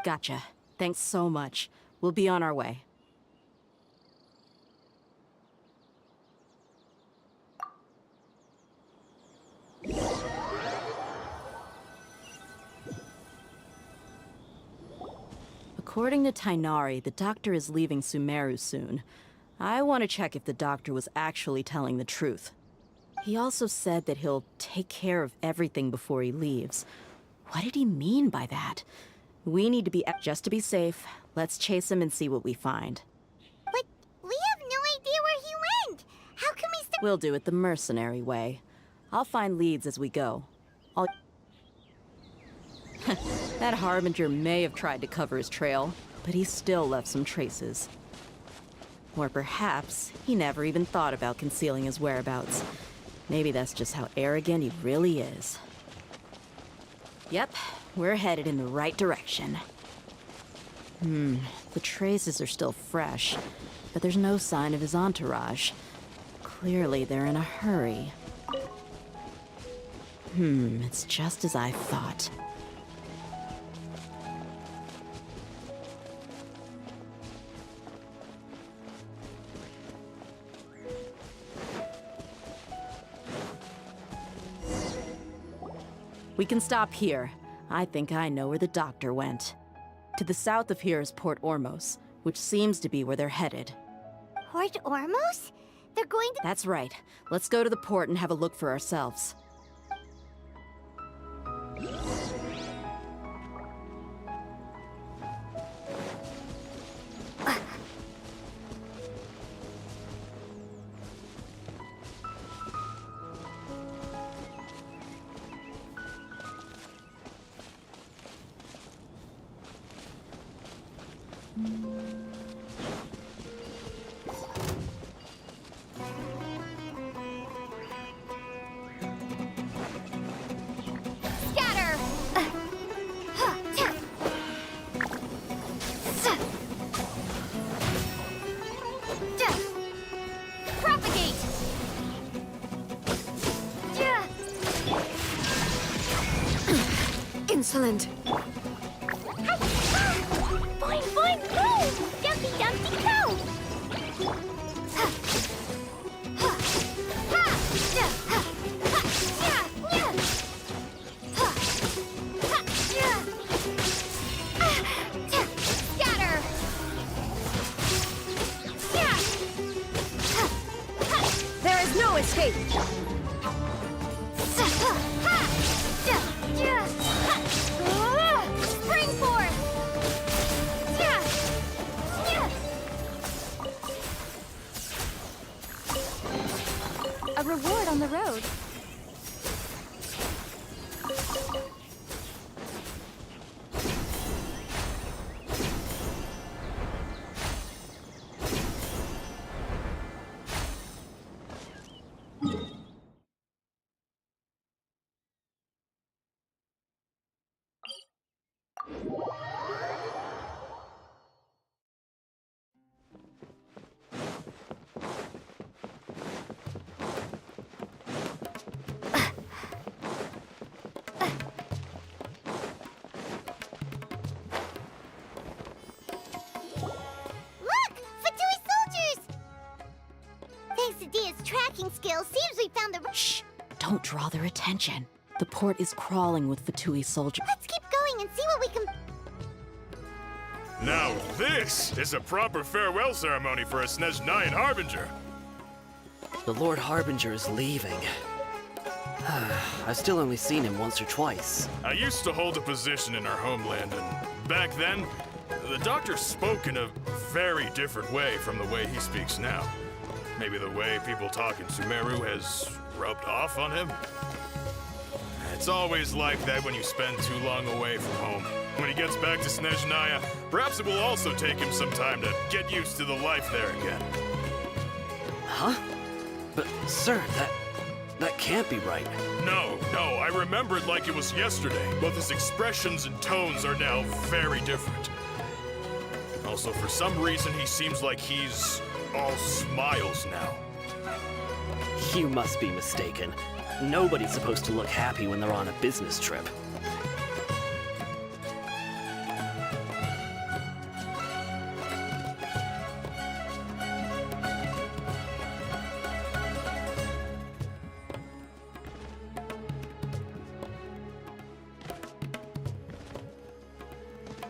Gotcha. Thanks so much. We'll be on our way. According to Tainari, the doctor is leaving Sumeru soon. I want to check if the doctor was actually telling the truth. He also said that he'll take care of everything before he leaves. What did he mean by that? We need to be... Just to be safe, let's chase him and see what we find. But we have no idea where he went! How can we We'll do it the mercenary way. I'll find leads as we go. That Harbinger may have tried to cover his trail, but he still left some traces. Or perhaps he never even thought about concealing his whereabouts. Maybe that's just how arrogant he really is. Yep, we're headed in the right direction. The traces are still fresh, but there's no sign of his entourage. Clearly they're in a hurry. It's just as I thought. We can stop here. I think I know where the doctor went. To the south of here is Port Ormos, which seems to be where they're headed. Port Ormos? They're going to... That's right. Let's go to the port and have a look for ourselves. Scatter! Propagate! Insolent. Boing, boing, boom! Dumpty, dumpty, go! Scatter! There is no escape. Spring forth! down the road. Look! Fatui soldiers! Thanks to Dia's tracking skills, seems we found the... Shh! Don't draw their attention. The port is crawling with Fatui soldiers. Let's keep going and see what we can... Now this is a proper farewell ceremony for a Snezhnayan Harbinger. The Lord Harbinger is leaving. I've still only seen him once or twice. I used to hold a position in our homeland, and back then, the doctor spoke in a very different way from the way he speaks now. Maybe the way people talk in Sumeru has rubbed off on him? It's always like that when you spend too long away from home. When he gets back to Snezhnaya, perhaps it will also take him some time to get used to the life there again. Huh? But, sir, that can't be right. No, I remember it like it was yesterday. Both his expressions and tones are now very different. Also, for some reason, he seems like he's all smiles now. You must be mistaken. Nobody's supposed to look happy when they're on a business trip.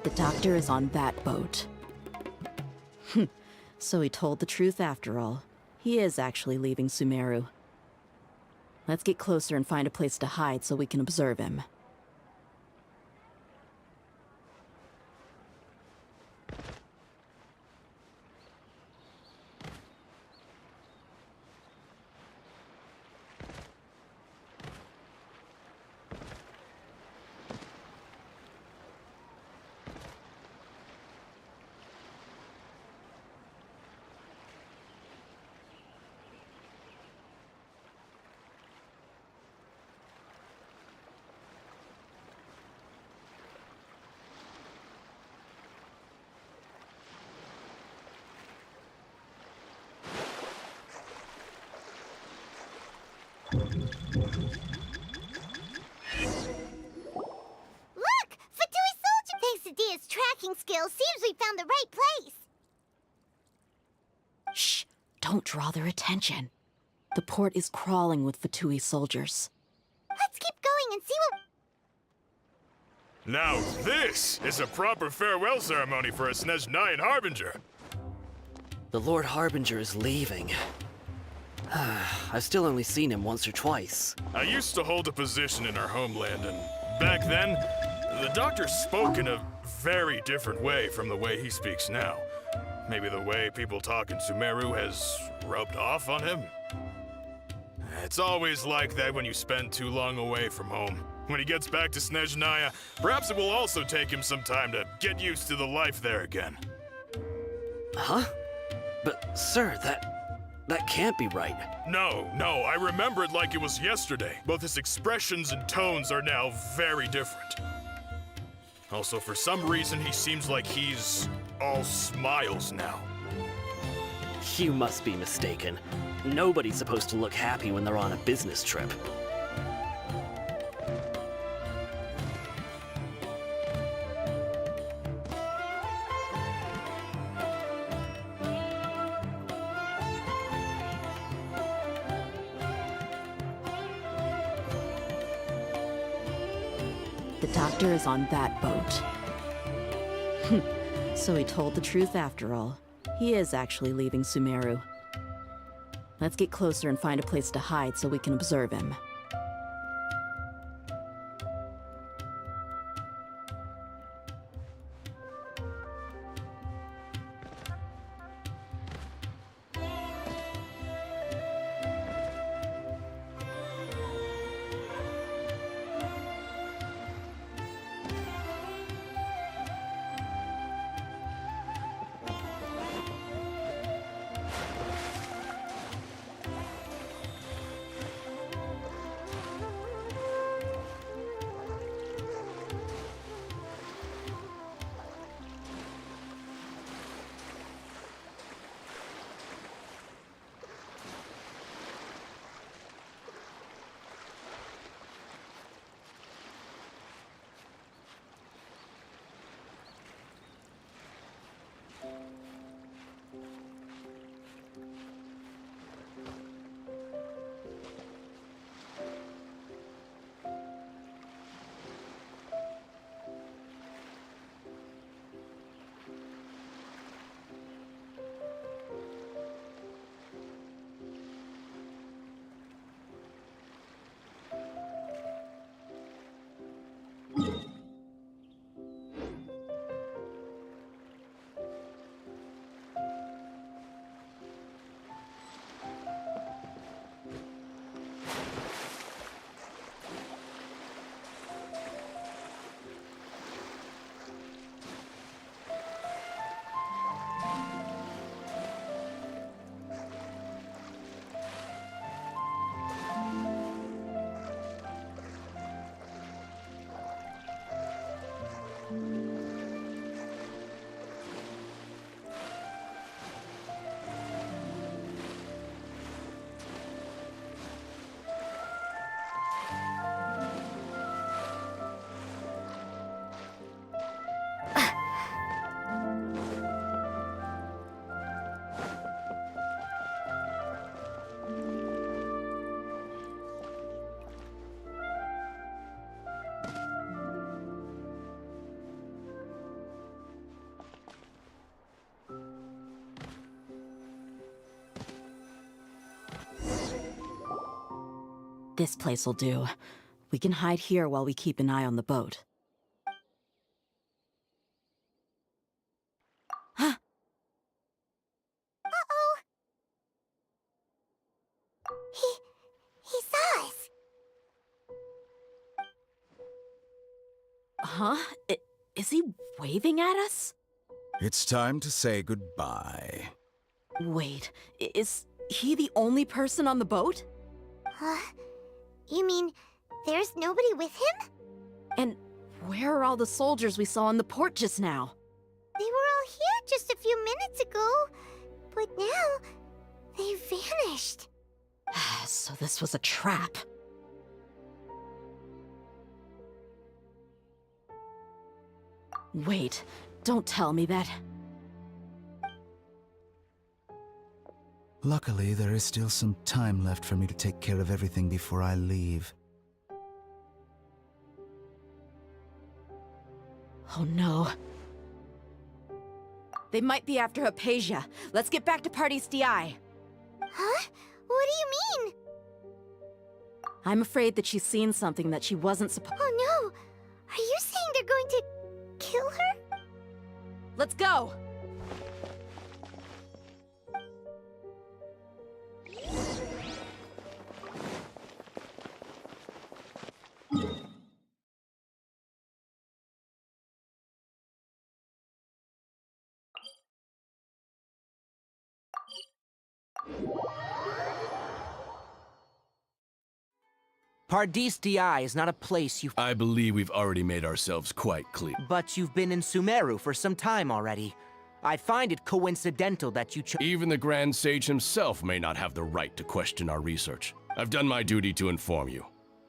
The doctor is on that boat. So he told the truth after all. He is actually leaving Sumeru. Let's get closer and find a place to hide so we can observe him. Look! Fatui soldier! Thanks to Dia's tracking skills, seems we found the right place. Shh! Don't draw their attention. The port is crawling with Fatui soldiers. Let's keep going and see what... Now this is a proper farewell ceremony for a Snezhnayan Harbinger. The Lord Harbinger is leaving. I've still only seen him once or twice. I used to hold a position in our homeland, and back then, the doctor spoke in a very different way from the way he speaks now. Maybe the way people talk in Sumeru has rubbed off on him? It's always like that when you spend too long away from home. When he gets back to Snezhnaya, perhaps it will also take him some time to get used to the life there again. Huh? But, sir, that can't be right. No, I remember it like it was yesterday. Both his expressions and tones are now very different. Also, for some reason, he seems like he's all smiles now. You must be mistaken. Nobody's supposed to look happy when they're on a business trip. The doctor is on that boat. So he told the truth after all. He is actually leaving Sumeru. Let's get closer and find a place to hide so we can observe him. This place'll do. We can hide here while we keep an eye on the boat. Uh-oh! He saw us. Huh? Is he waving at us? It's time to say goodbye. Wait, is he the only person on the boat? You mean there's nobody with him? And where are all the soldiers we saw in the port just now? They were all here just a few minutes ago, but now they've vanished. So this was a trap. Wait, don't tell me that... Luckily, there is still some time left for me to take care of everything before I leave. Oh no. They might be after Hypatia. Let's get back to Party's DI. Huh? What do you mean? I'm afraid that she's seen something that she wasn't supposed... Oh no! Are you saying they're going to kill her? Let's go! Pardis DI is not a place you've... I believe we've already made ourselves quite clear. But you've been in Sumeru for some time already. I find it coincidental that you chose... Even the Grand Sage himself may not have the right to question our research. I've done my duty to inform you.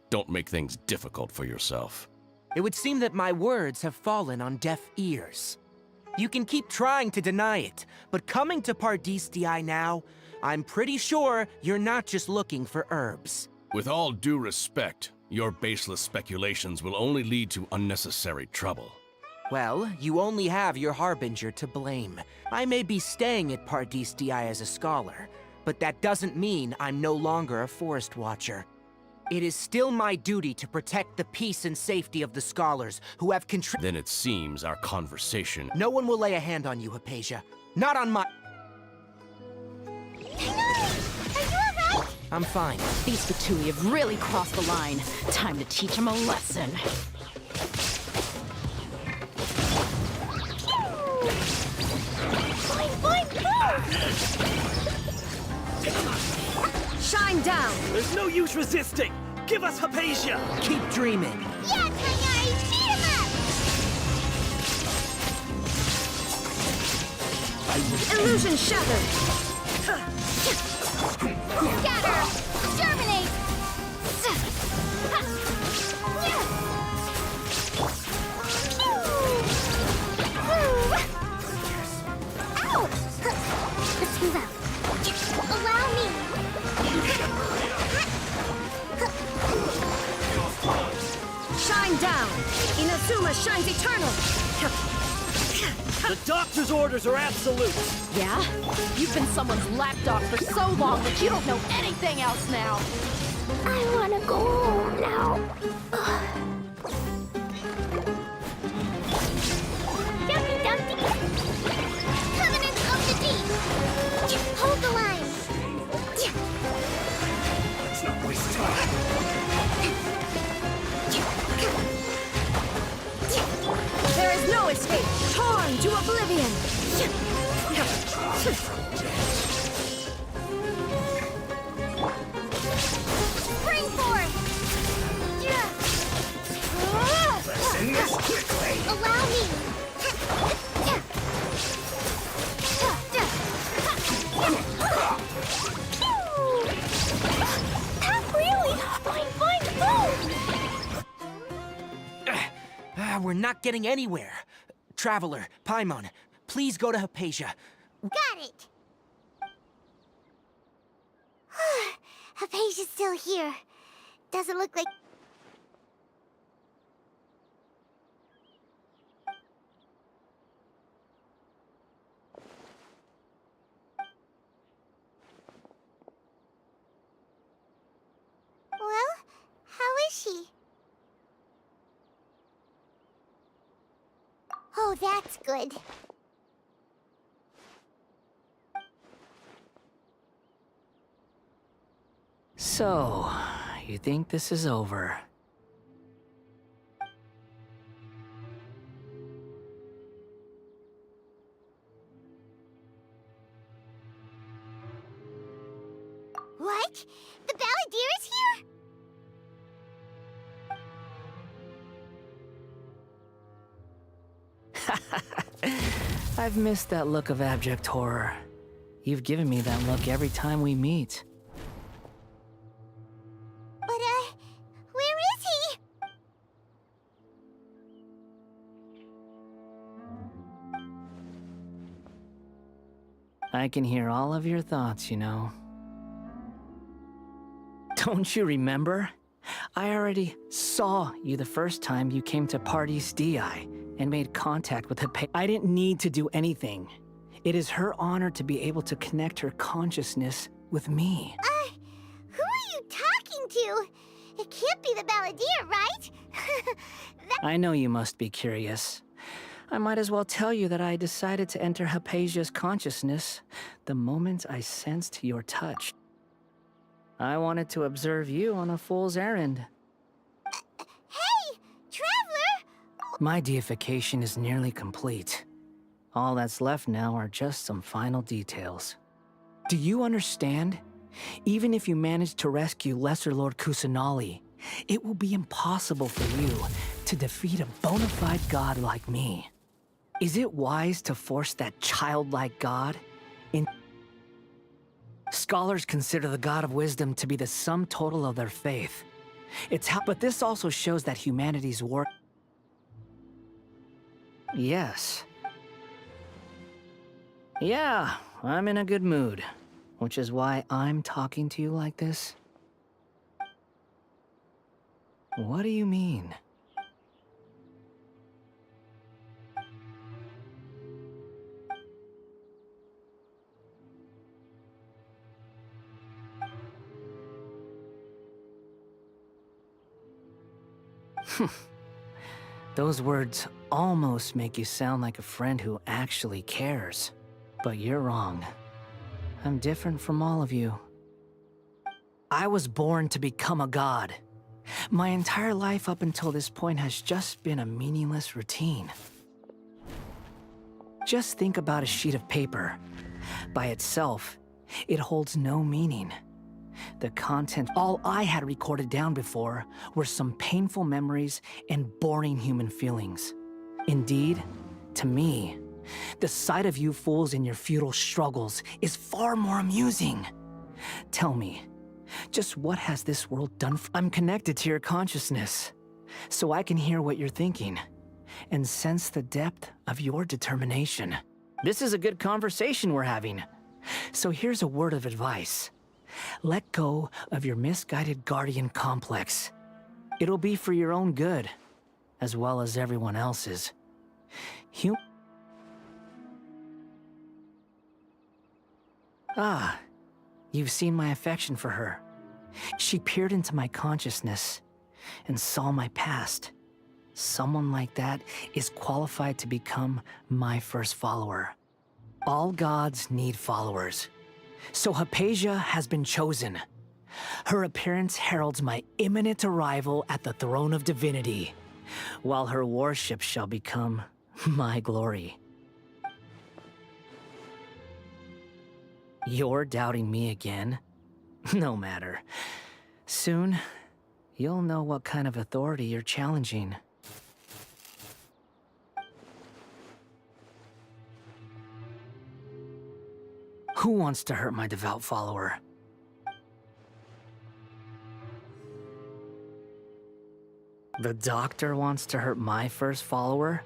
Don't make things difficult for yourself. It would seem that my words have fallen on deaf ears. You can keep trying to deny it, but coming to Pardis DI now, I'm pretty sure you're not just looking for herbs. With all due respect, your baseless speculations will only lead to unnecessary trouble. Well, you only have your Harbinger to blame. I may be staying at Pardis DI as a scholar, but that doesn't mean I'm no longer a Forest Watcher. It is still my duty to protect the peace and safety of the scholars who have Then it seems our conversation... No one will lay a hand on you, Hypatia. Not on my... I'm fine. These Fatui have really crossed the line. Time to teach them a lesson. Shine down! There's no use resisting! Give us Hypatia! Keep dreaming! Yeah, Tanyari! Beat him up! Illusion shattered! Scatter! Germinate! The doctor's orders are absolute! Yeah? You've been someone's lapdog for so long that you don't know anything else now! I wanna go home now. Dumpty Dumpty! Covenant of the Deep! Hold the line! Let's not waste time. There is no escape! Torn to oblivion! Springboard! Let's end this quickly! Allow me! That really fine, We're not getting anywhere. Traveler, Paimon, please go to Hypatia. Got it! Hypatia's still here. Doesn't look like... Well, how is she? Oh, that's good. So, you think this is over? What? The Balladeer is here? I've missed that look of abject horror. You've given me that look every time we meet. But, where is he? I can hear all of your thoughts, you know. Don't you remember? I already saw you the first time you came to Party's DI and made contact with Hypatia. I didn't need to do anything. It is her honor to be able to connect her consciousness with me. Who are you talking to? It can't be the Balladeer, right? I know you must be curious. I might as well tell you that I decided to enter Hypatia's consciousness the moment I sensed your touch. I wanted to observe you on a fool's errand. Hey, Traveler! My deification is nearly complete. All that's left now are just some final details. Do you understand? Even if you manage to rescue Lesser Lord Kusanali, it will be impossible for you to defeat a bona fide god like me. Is it wise to force that childlike god in? Scholars consider the god of wisdom to be the sum total of their faith. But this also shows that humanity's work. Yes. Yeah, I'm in a good mood, which is why I'm talking to you like this. What do you mean? Those words almost make you sound like a friend who actually cares. But you're wrong. I'm different from all of you. I was born to become a god. My entire life up until this point has just been a meaningless routine. Just think about a sheet of paper. By itself, it holds no meaning. The content, all I had recorded down before, were some painful memories and boring human feelings. Indeed, to me, the sight of you fools in your futile struggles is far more amusing. Tell me, just what has this world done for— I'm connected to your consciousness, so I can hear what you're thinking, and sense the depth of your determination. This is a good conversation we're having. So here's a word of advice. Let go of your misguided guardian complex. It'll be for your own good, as well as everyone else's. Ah, you've seen my affection for her. She peered into my consciousness and saw my past. Someone like that is qualified to become my first follower. All gods need followers. So Hypatia has been chosen. Her appearance heralds my imminent arrival at the throne of divinity, while her worship shall become my glory. You're doubting me again? No matter. Soon, you'll know what kind of authority you're challenging. Who wants to hurt my devout follower? The doctor wants to hurt my first follower?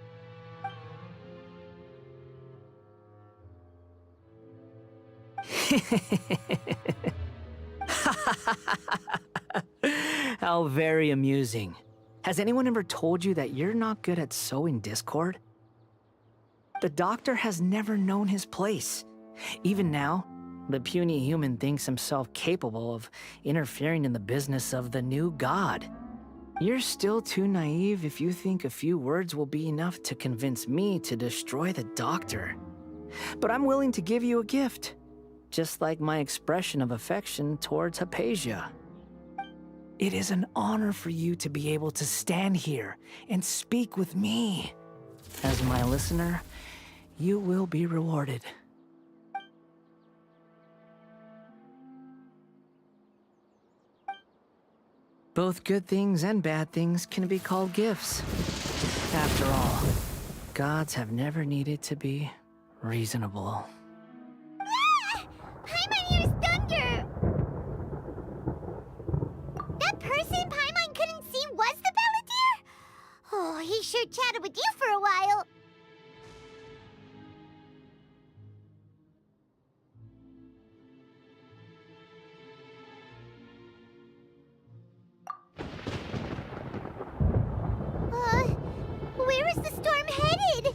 How very amusing. Has anyone ever told you that you're not good at sowing discord? The doctor has never known his place. Even now, the puny human thinks himself capable of interfering in the business of the new god. You're still too naive if you think a few words will be enough to convince me to destroy the doctor. But I'm willing to give you a gift, just like my expression of affection towards Hypatia. It is an honor for you to be able to stand here and speak with me. As my listener, you will be rewarded. Both good things and bad things can be called gifts. After all, gods have never needed to be reasonable. Ah! Paimon hears thunder! That person Paimon couldn't see was the Balladeer? Oh, he sure chatted with you for a while. Where is the storm headed?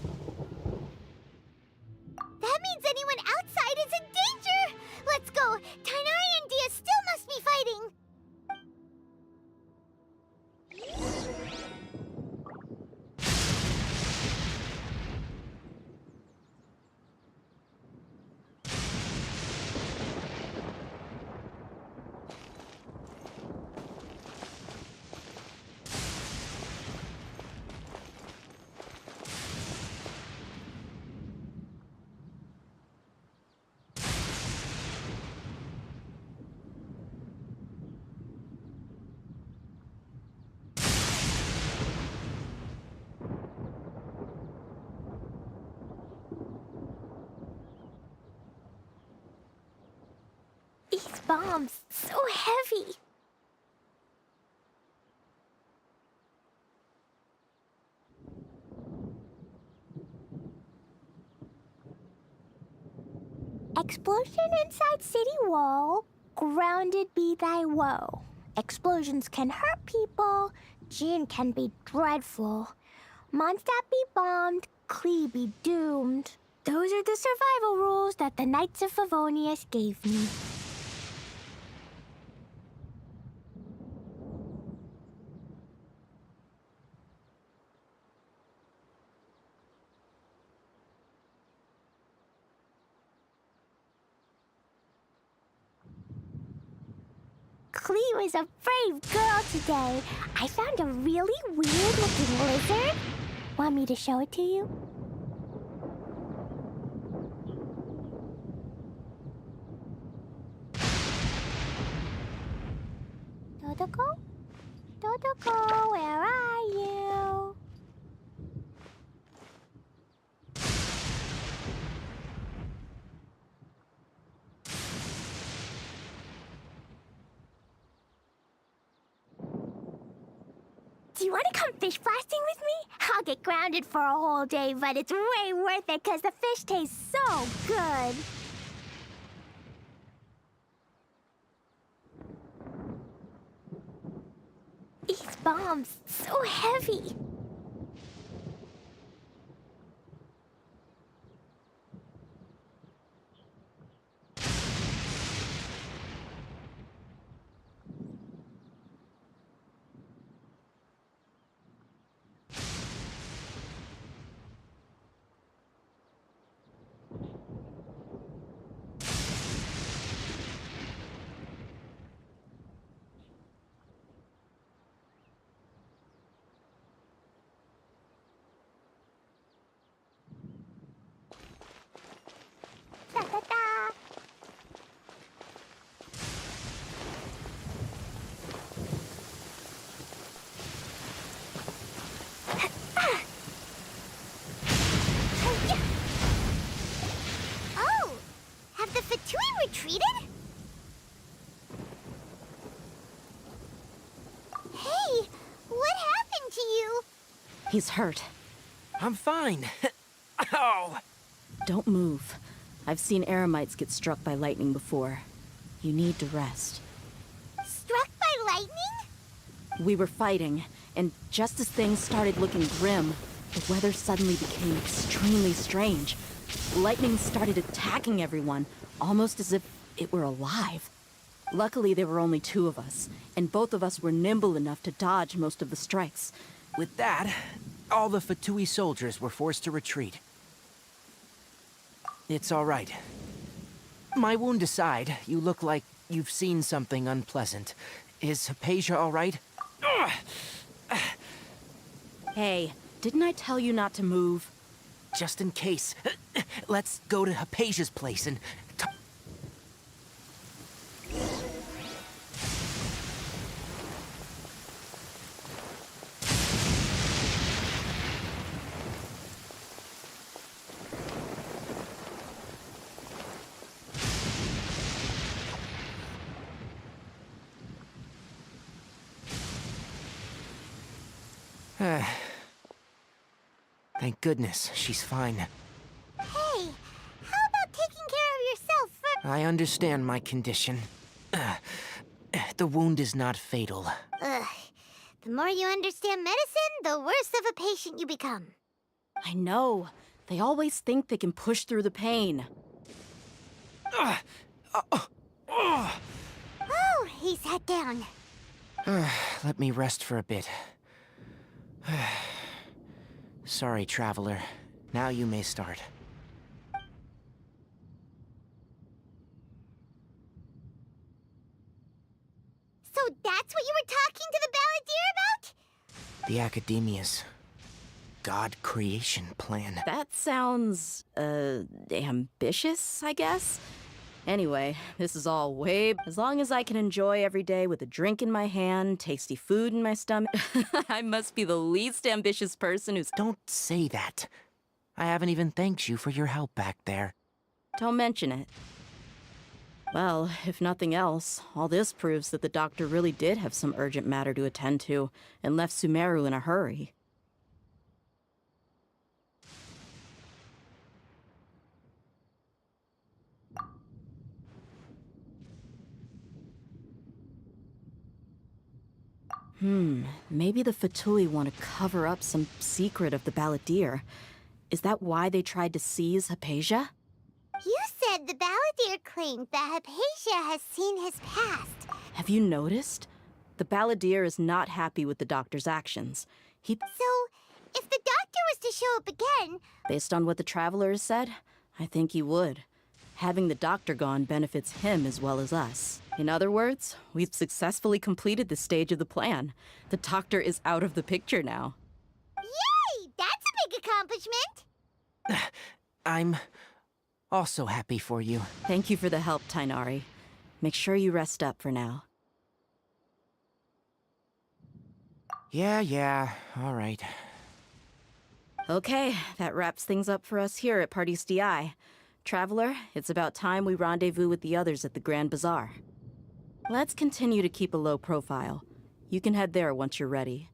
That means anyone outside is in danger! Let's go! Tainari and Dia still must be fighting! These bombs, so heavy. Explosion inside city wall, grounded be thy woe. Explosions can hurt people, Jin can be dreadful. Mondstadt be bombed, Klee be doomed. Those are the survival rules that the Knights of Favonius gave me. Klee was a brave girl today. I found a really weird-looking lizard. Want me to show it to you? Dodoko? Dodoko, where are you? Do you want to come fish blasting with me? I'll get grounded for a whole day, but it's way worth it because the fish tastes so good. These bombs, so heavy. He's hurt. I'm fine. Ow! Don't move. I've seen eremites get struck by lightning before. You need to rest. Struck by lightning? We were fighting, and just as things started looking grim, the weather suddenly became extremely strange. Lightning started attacking everyone, almost as if it were alive. Luckily, there were only two of us, and both of us were nimble enough to dodge most of the strikes. With that, all the Fatui soldiers were forced to retreat. It's all right. My wound aside, you look like you've seen something unpleasant. Is Hypatia all right? Hey, didn't I tell you not to move? Just in case. Let's go to Hypatia's place and... Thank goodness, she's fine. Hey, how about taking care of yourself first? I understand my condition. The wound is not fatal. Ugh. The more you understand medicine, the worse of a patient you become. I know. They always think they can push through the pain. Oh, he sat down. Let me rest for a bit. Sorry, Traveler. Now you may start. So that's what you were talking to the balladeer about? The Academia's God creation plan. That sounds, ambitious, I guess? Anyway, this is all way... As long as I can enjoy every day with a drink in my hand, tasty food in my stomach... I must be the least ambitious person who's... Don't say that. I haven't even thanked you for your help back there. Don't mention it. Well, if nothing else, all this proves that the doctor really did have some urgent matter to attend to, and left Sumeru in a hurry. Maybe the Fatui want to cover up some secret of the balladeer. Is that why they tried to seize Hypatia? You said the balladeer claimed that Hypatia has seen his past. Have you noticed? The balladeer is not happy with the doctor's actions. So, if the doctor was to show up again... Based on what the Traveler has said, I think he would. Having the doctor gone benefits him as well as us. In other words, we've successfully completed this stage of the plan. The doctor is out of the picture now. Yay! That's a big accomplishment! I'm also happy for you. Thank you for the help, Tainari. Make sure you rest up for now. Yeah, all right. Okay, that wraps things up for us here at Parties DI. Traveler, it's about time we rendezvous with the others at the Grand Bazaar. Let's continue to keep a low profile. You can head there once you're ready.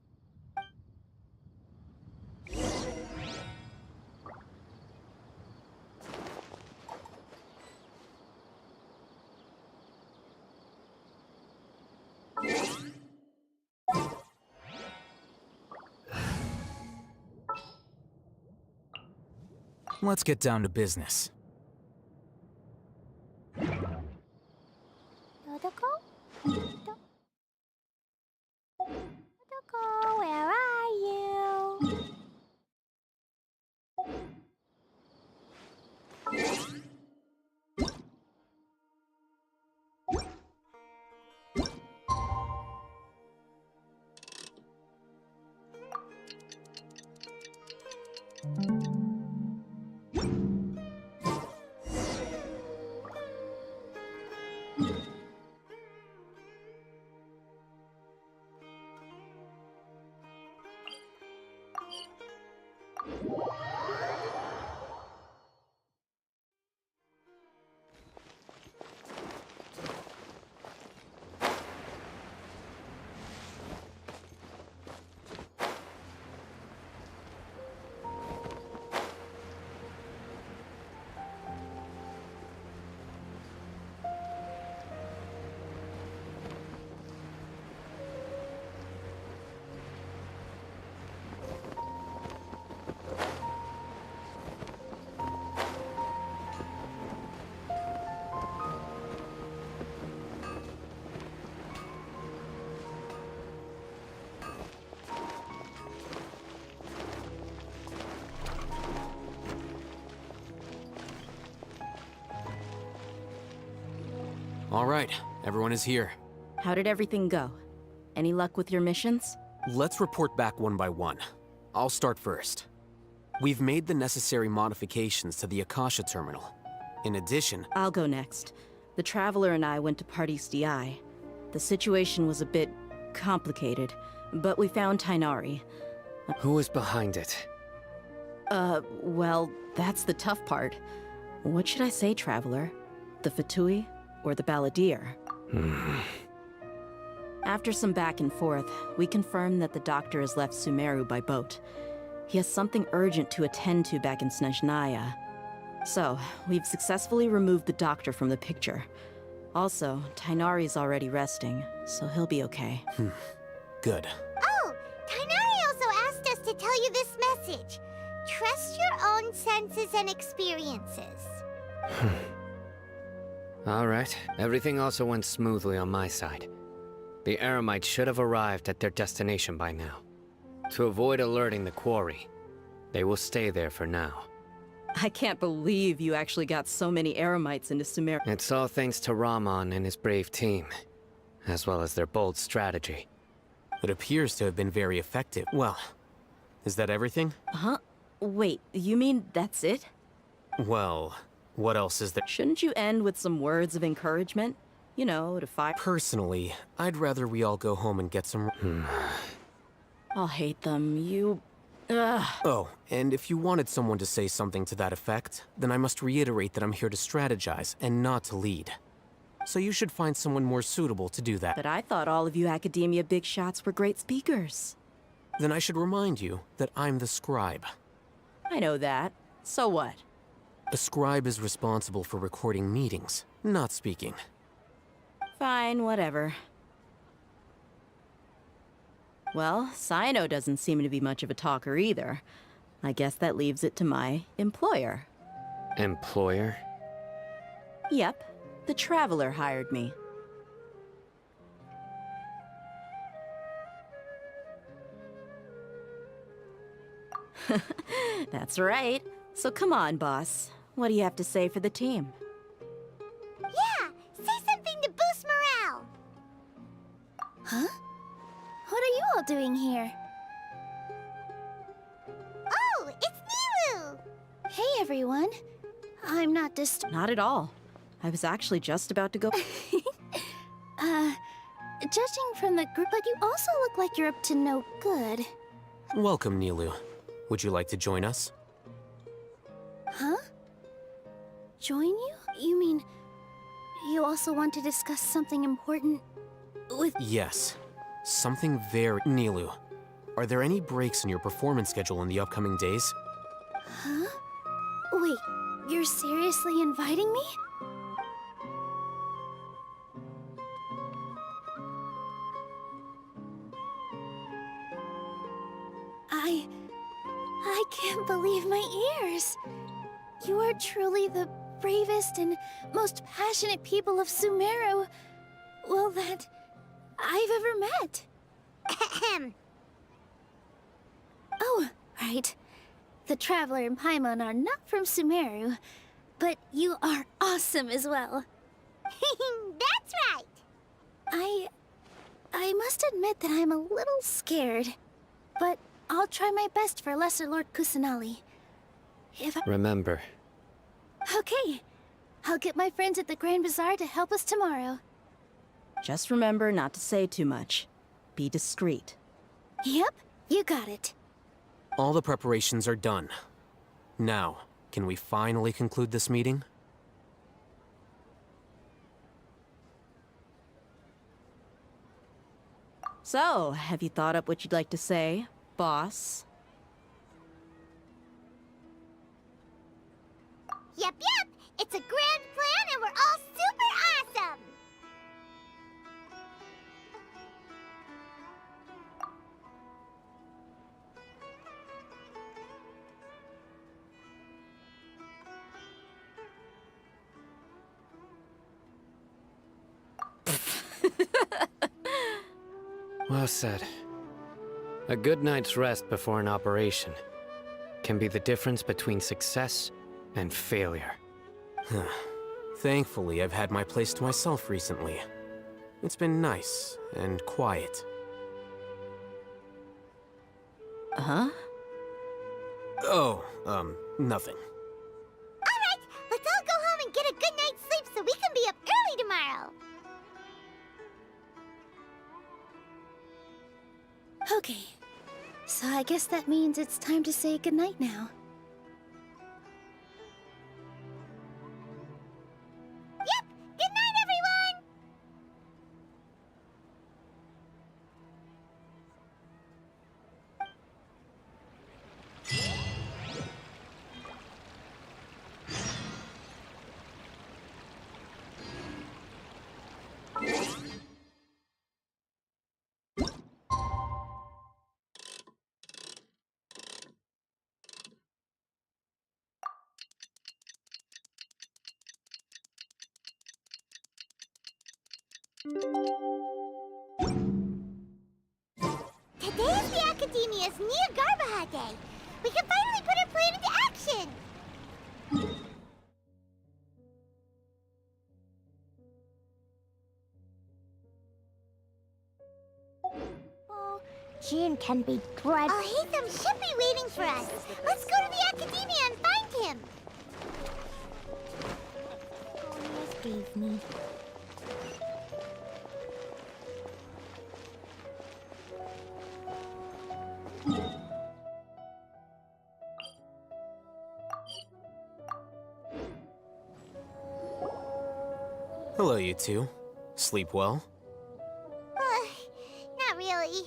Let's get down to business. Dodoko, where are you? All right, everyone is here. How did everything go? Any luck with your missions? Let's report back one by one. I'll start first. We've made the necessary modifications to the Akasha terminal. In addition... I'll go next. The Traveler and I went to Party's DI. The situation was a bit complicated, but we found Tainari. Who is behind it? Well, that's the tough part. What should I say, Traveler? The Fatui or the Balladeer? After some back and forth, we confirmed that the doctor has left Sumeru by boat. He has something urgent to attend to back in Snezhnaya. So, we've successfully removed the doctor from the picture. Also, Tainari's already resting, so he'll be okay. Good. Oh, Tainari also asked us to tell you this message. Trust your own senses and experiences. All right. Everything also went smoothly on my side. The Eremites should have arrived at their destination by now. To avoid alerting the quarry, they will stay there for now. I can't believe you actually got so many Eremites into Sumeru. It's all thanks to Rahman and his brave team, as well as their bold strategy. It appears to have been very effective. Well, is that everything? Huh? Wait, you mean that's it? Well, what else is there? Shouldn't you end with some words of encouragement? You know, to fight. Personally, I'd rather we all go home and get some... I'll hate them. Ugh. Oh, and if you wanted someone to say something to that effect, then I must reiterate that I'm here to strategize and not to lead. So you should find someone more suitable to do that. But I thought all of you Academia big shots were great speakers. Then I should remind you that I'm the scribe. I know that. So what? A scribe is responsible for recording meetings, not speaking. Fine, whatever. Well, Sino doesn't seem to be much of a talker either. I guess that leaves it to my employer. Employer? Yep. The Traveler hired me. That's right. So come on, boss. What do you have to say for the team? Yeah, say something to boost morale. Huh? What are you all doing here? Oh, it's Nilu! Hey, everyone. I'm not Not at all. I was actually just about to go... Judging from the group, but you also look like you're up to no good. Welcome, Nilu. Would you like to join us? Huh? Join you? You mean... you also want to discuss something important with... Yes. Something very... Nilu, are there any breaks in your performance schedule in the upcoming days? Huh? Wait, you're seriously inviting me? I can't believe my ears. You are truly the bravest and most passionate people of Sumeru, well, that I've ever met. Ahem. Oh, right. The Traveler and Paimon are not from Sumeru, but you are awesome as well. That's right. I must admit that I'm a little scared, but I'll try my best for Lesser Lord Kusanali. Remember. Okay. I'll get my friends at the Grand Bazaar to help us tomorrow. Just remember not to say too much. Be discreet. Yep, you got it. All the preparations are done. Now, can we finally conclude this meeting? So, have you thought up what you'd like to say, boss? Yep. It's a grand plan and we're all super awesome. Well said. A good night's rest before an operation can be the difference between success and failure. Thankfully, I've had my place to myself recently. It's been nice and quiet. Huh? Oh, nothing. Alright, let's all go home and get a good night's sleep so we can be up early tomorrow. Okay. So I guess that means it's time to say goodnight now. Yep! Good night, everyone! Today is the Academia's Niagarbaha Day. We can finally put our plan into action. Oh, June can be dreadful. Oh, Haytham should be waiting for us. Let's go to the Academia and find him. Oh, yes, gave me. Hello, you two. Sleep well? Not really.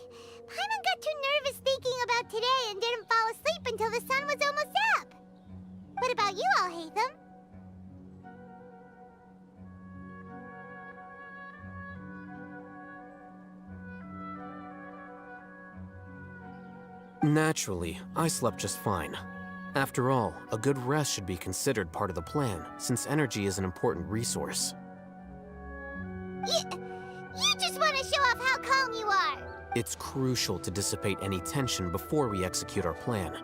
Paimon got too nervous thinking about today and didn't fall asleep until the sun was almost up. What about you all, Haytham? Naturally, I slept just fine. After all, a good rest should be considered part of the plan, since energy is an important resource. You just want to show off how calm you are. It's crucial to dissipate any tension before we execute our plan.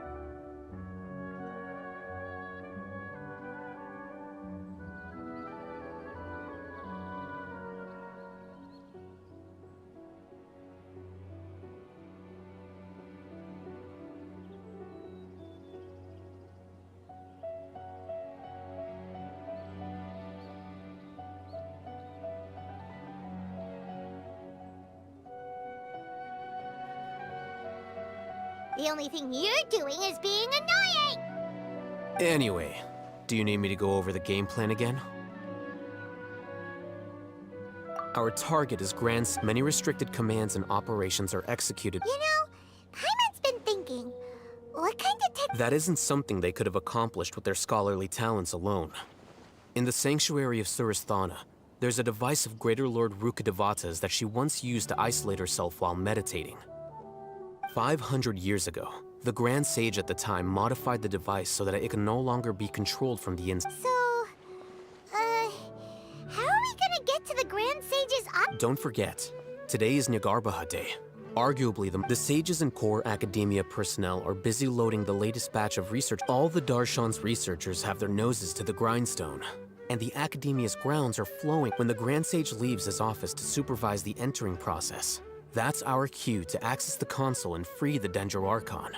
The only thing you're doing is being annoying. Anyway, do you need me to go over the game plan again? Our target is Grand's. Many restricted commands and operations are executed. You know, Paimon's been thinking, what kind of tech... That isn't something they could have accomplished with their scholarly talents alone. In the Sanctuary of Suristhana, there's a device of Greater Lord Rukkhadevata's that she once used to isolate herself while meditating. 500 years ago, the Grand Sage at the time modified the device so that it could no longer be controlled from the inside. So, how are we gonna get to the Grand Sage's Don't forget, today is Niagarbaha Day. Arguably, the sages and core academia personnel are busy loading the latest batch of research. All the Darshan's researchers have their noses to the grindstone, and the academia's grounds are flowing when the Grand Sage leaves his office to supervise the entering process. That's our cue to access the console and free the Dendro Archon.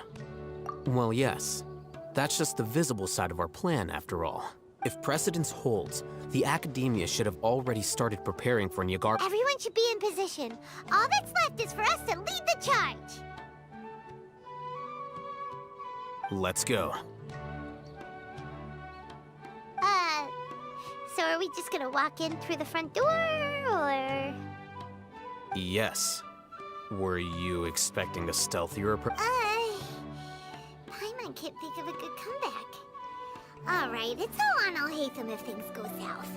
Well, yes, that's just the visible side of our plan, after all. If precedence holds, the academia should have already started preparing for Niagar. Everyone should be in position. All that's left is for us to lead the charge. Let's go. So are we just gonna walk in through the front door, or...? Yes. Were you expecting a stealthier approach? Paimon can't think of a good comeback. Alright, it's all on Haytham if things go south.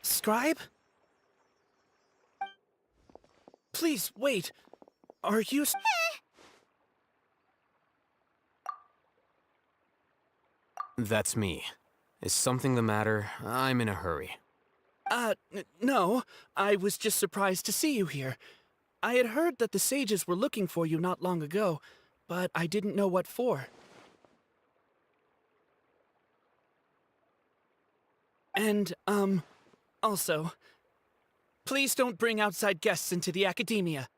Scribe? Please, wait. Are you... That's me. Is something the matter? I'm in a hurry. No. I was just surprised to see you here. I had heard that the sages were looking for you not long ago, but I didn't know what for. And, also, please don't bring outside guests into the academia.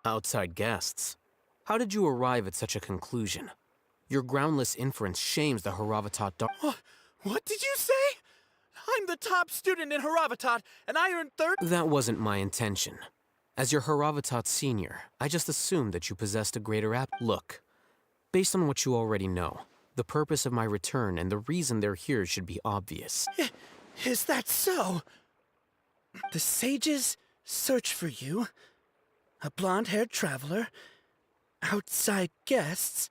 Outside guests? How did you arrive at such a conclusion? Your groundless inference shames the Haravatat What did you say? I'm the top student in Haravatat, and I earned third— That wasn't my intention. As your Haravatat senior, I just assumed that you possessed a greater Look, based on what you already know, the purpose of my return and the reason they're here should be obvious. Is that so? The sages search for you, a blonde-haired traveler, outside guests.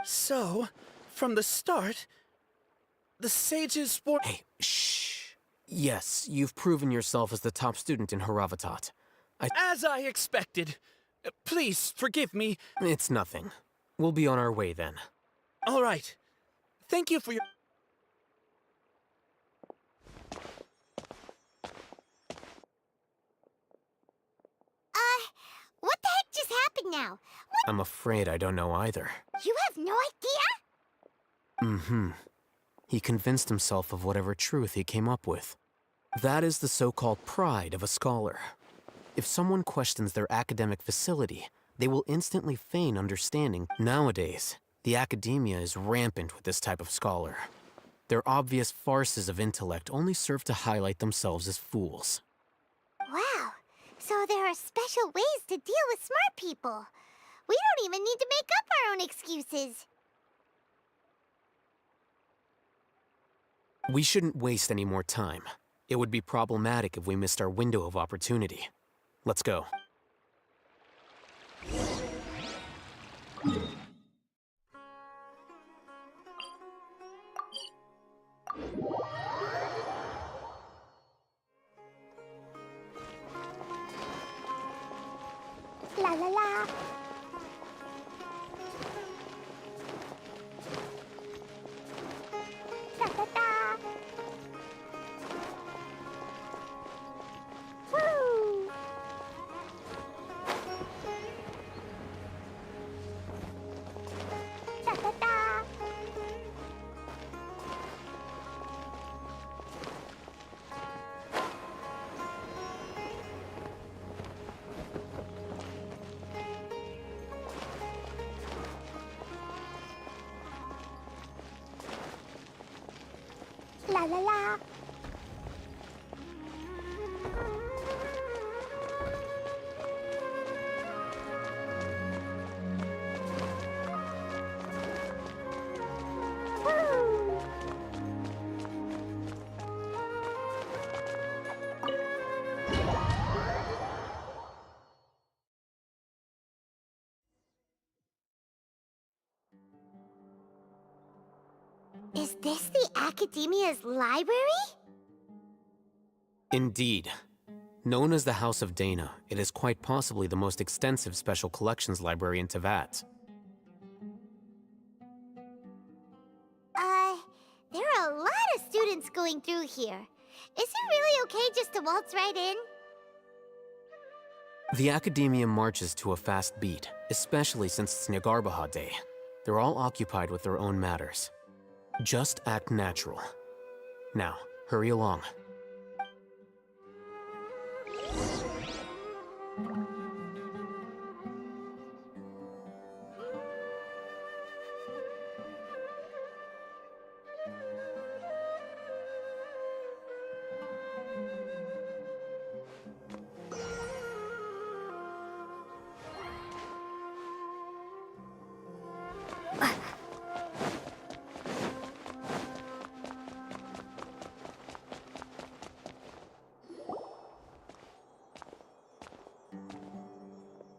So, from the start, the sages were— Hey, shh. Yes, you've proven yourself as the top student in Haravatat. As I expected. Please, forgive me. It's nothing. We'll be on our way then. All right. Thank you for your— What the heck just happened now? I'm afraid I don't know either. You have no idea? Mm-hmm. He convinced himself of whatever truth he came up with. That is the so-called pride of a scholar. If someone questions their academic facility, they will instantly feign understanding. Nowadays, the academia is rampant with this type of scholar. Their obvious farces of intellect only serve to highlight themselves as fools. Wow. So there are special ways to deal with smart people. We don't even need to make up our own excuses. We shouldn't waste any more time. It would be problematic if we missed our window of opportunity. Let's go. La la la. Da da da. Woo! Da da da. La la la. Woo! Is this the Academia's library? Indeed. Known as the House of Dana, it is quite possibly the most extensive special collections library in Teyvat. There are a lot of students going through here. Is it really okay just to waltz right in? The Academia marches to a fast beat, especially since it's Nagarbaha Day. They're all occupied with their own matters. Just act natural. Now, hurry along.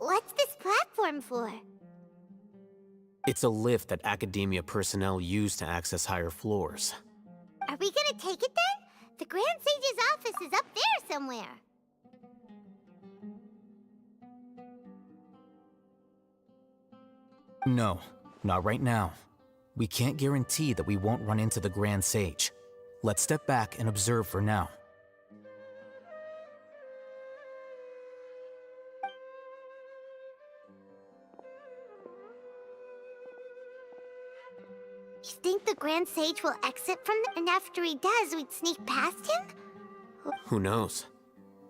What's this platform for? It's a lift that Academia personnel use to access higher floors. Are we gonna take it then? The Grand Sage's office is up there somewhere. No, not right now. We can't guarantee that we won't run into the Grand Sage. Let's step back and observe for now. You think the Grand Sage will exit from there? And after he does, we'd sneak past him? Who knows?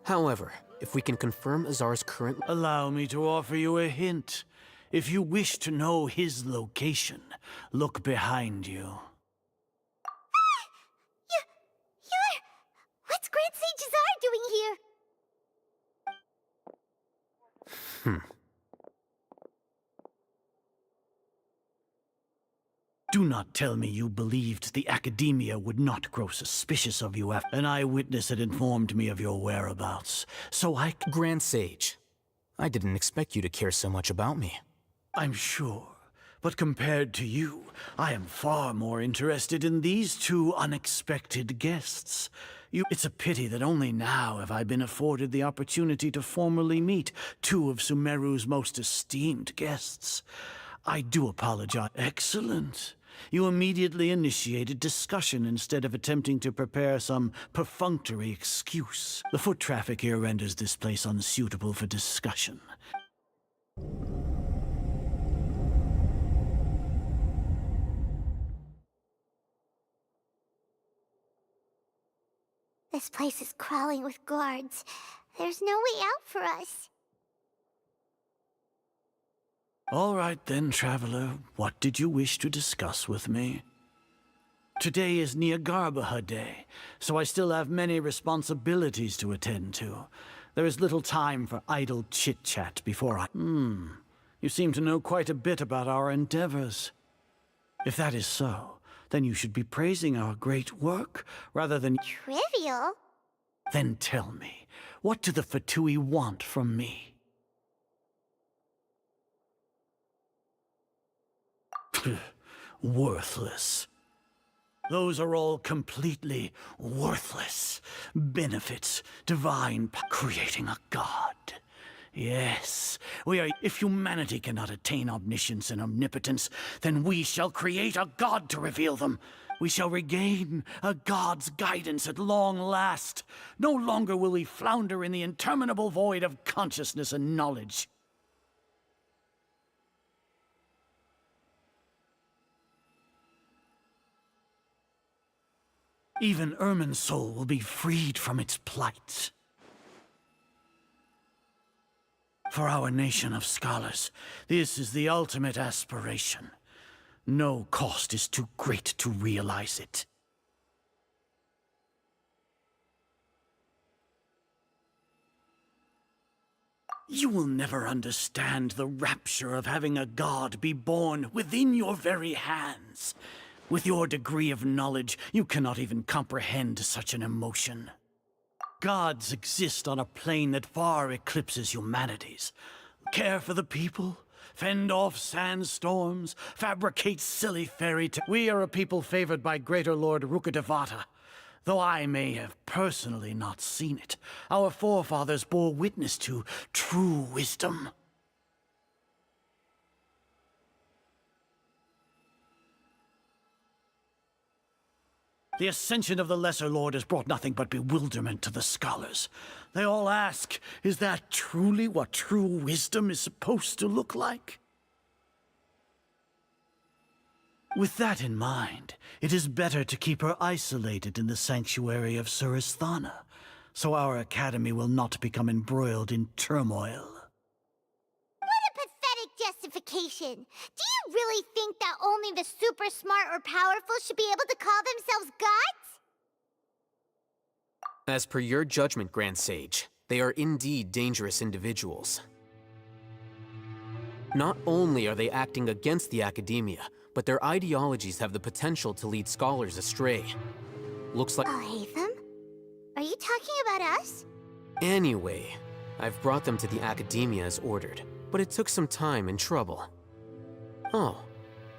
However, if we can confirm Azar's current... Allow me to offer you a hint. If you wish to know his location, look behind you. What's Grand Sage Azar doing here? Do not tell me you believed the Academia would not grow suspicious of you after an eyewitness had informed me of your whereabouts. So Grand Sage, I didn't expect you to care so much about me. I'm sure, but compared to you, I am far more interested in these two unexpected guests. It's a pity that only now have I been afforded the opportunity to formally meet two of Sumeru's most esteemed guests. I do apologize. Excellent. You immediately initiated discussion instead of attempting to prepare some perfunctory excuse. The foot traffic here renders this place unsuitable for discussion. This place is crawling with guards. There's no way out for us. All right then, traveler. What did you wish to discuss with me? Today is Niagarbaha Day, so I still have many responsibilities to attend to. There is little time for idle chit-chat before I... You seem to know quite a bit about our endeavors. If that is so, then you should be praising our great work, rather than... Trivial? Then tell me, what do the Fatui want from me? Worthless. Those are all completely worthless. Benefits, divine, creating a god. Yes, we are. If humanity cannot attain omniscience and omnipotence, then we shall create a god to reveal them. We shall regain a god's guidance at long last. No longer will we flounder in the interminable void of consciousness and knowledge. Even Ermin's soul will be freed from its plight. For our nation of scholars, this is the ultimate aspiration. No cost is too great to realize it. You will never understand the rapture of having a god be born within your very hands. With your degree of knowledge, you cannot even comprehend such an emotion. Gods exist on a plane that far eclipses humanity's. Care for the people, fend off sandstorms, fabricate silly fairy tales. We are a people favored by Greater Lord Rukadevata. Though I may have personally not seen it, our forefathers bore witness to true wisdom. The ascension of the Lesser Lord has brought nothing but bewilderment to the scholars. They all ask, is that truly what true wisdom is supposed to look like? With that in mind, it is better to keep her isolated in the sanctuary of Suristhana, so our academy will not become embroiled in turmoil. What a pathetic justification! Do you really think that only the super smart or powerful should be able to call themselves gods? As per your judgment, Grand Sage, they are indeed dangerous individuals. Not only are they acting against the Academia, but their ideologies have the potential to lead scholars astray. Looks like... Hatham? Are you talking about us? Anyway, I've brought them to the Academia as ordered, but it took some time and trouble. Oh,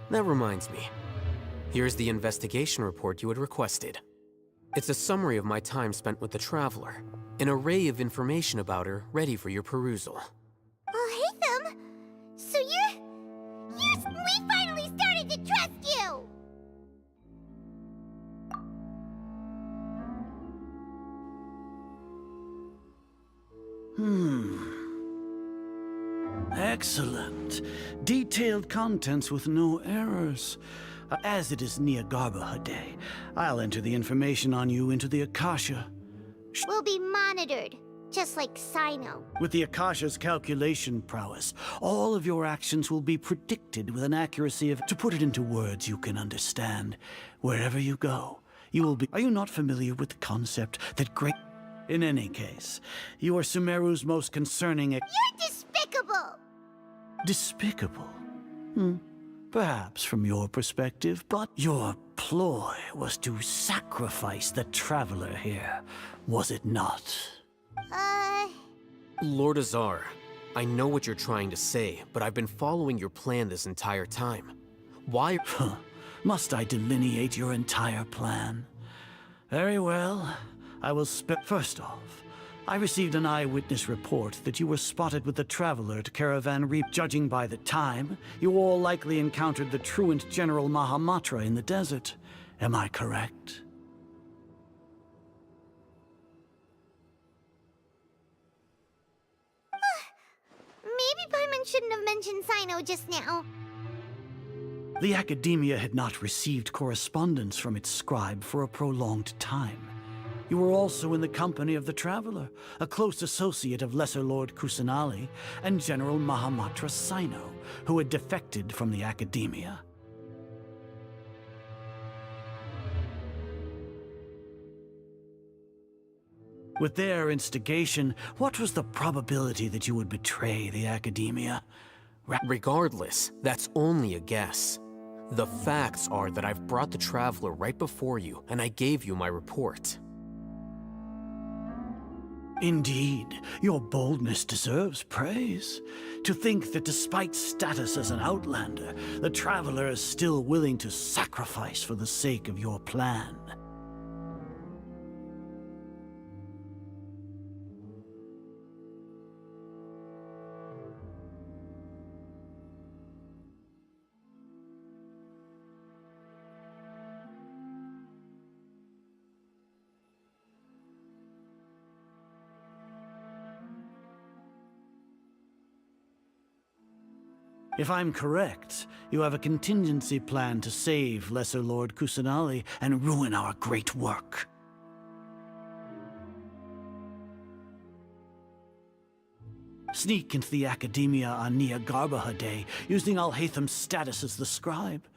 that reminds me. Here's the investigation report you had requested. It's a summary of my time spent with the Traveler. An array of information about her ready for your perusal. Oh, Haytham! So we finally started to trust you! Excellent. Detailed contents with no errors. As it is Niagarbaha Day, I'll enter the information on you into the Akasha. We'll be monitored, just like Sino. With the Akasha's calculation prowess, all of your actions will be predicted with an accuracy of... To put it into words you can understand, wherever you go, you will be... Are you not familiar with the concept that great... In any case, you are Sumeru's most concerning... You're despicable! Despicable? Perhaps from your perspective, but your ploy was to sacrifice the Traveler here, was it not? Lord Azar, I know what you're trying to say, but I've been following your plan this entire time. Why... Must I delineate your entire plan? Very well. I will First off, I received an eyewitness report that you were spotted with the Traveler at Caravan Reap. Judging by the time, you all likely encountered the truant General Mahamatra in the desert. Am I correct? Maybe Paimon shouldn't have mentioned Sino just now. The Academia had not received correspondence from its scribe for a prolonged time. You were also in the company of the Traveler, a close associate of Lesser Lord Kusanali and General Mahamatra Sino, who had defected from the Academia. With their instigation, what was the probability that you would betray the Academia? Regardless, that's only a guess. The facts are that I've brought the Traveler right before you, and I gave you my report. Indeed, your boldness deserves praise. To think that despite status as an outlander, the Traveler is still willing to sacrifice for the sake of your plan. If I'm correct, you have a contingency plan to save Lesser Lord Kusanali and ruin our great work. Sneak into the Academia on Niagarbaha Day, using Alhaitham's status as the scribe.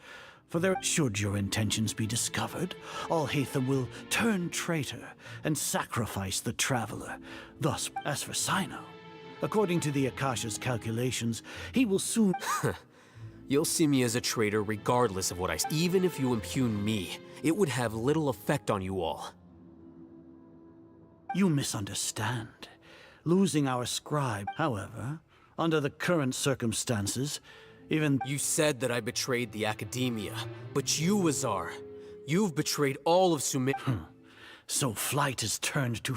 For there, should your intentions be discovered, Alhaitham will turn traitor and sacrifice the Traveler. Thus, as for Sino, according to the Akasha's calculations, he will soon... You'll see me as a traitor regardless of what I... Even if you impugn me, it would have little effect on you all. You misunderstand. Losing our scribe, however, under the current circumstances, even... You said that I betrayed the Academia, but you, Azar, you've betrayed all of Sumeru. So flight is turned to...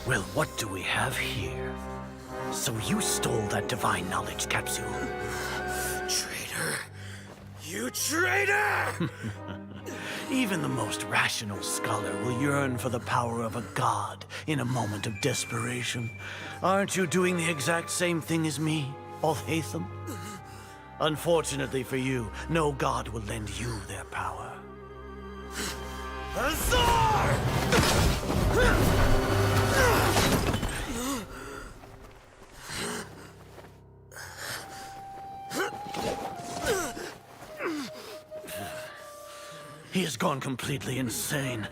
Well, what do we have here? So you stole that divine knowledge capsule? Traitor! You traitor! Even the most rational scholar will yearn for the power of a god in a moment of desperation. Aren't you doing the exact same thing as me, Alhaitham? Unfortunately for you, no god will lend you their power. Azar! He has gone completely insane.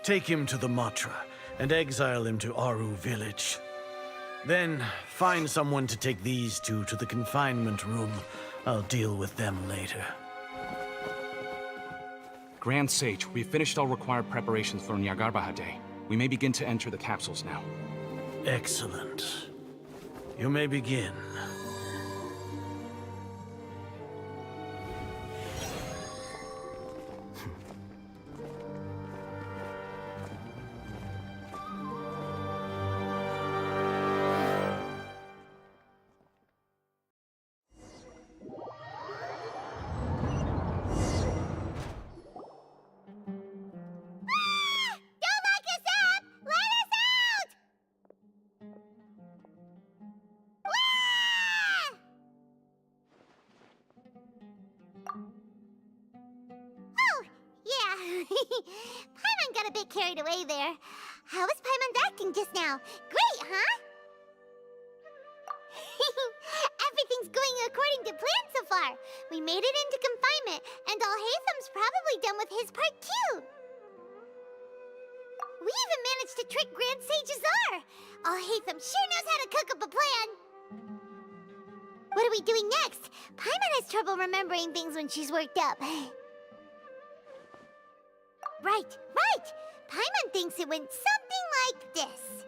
Take him to the Matra and exile him to Aru village. Then find someone to take these two to the confinement room. I'll deal with them later. Grand Sage, we've finished all required preparations for Nyagarbha Day. We may begin to enter the capsules now. Excellent. You may begin. Paimon got a bit carried away there. How was Paimon's acting just now? Great, huh? Everything's going according to plan so far. We made it into confinement, and Alhaitham's probably done with his part too. We even managed to trick Grand Sage Azar. Alhaitham sure knows how to cook up a plan. What are we doing next? Paimon has trouble remembering things when she's worked up. Right. Paimon thinks it went something like this.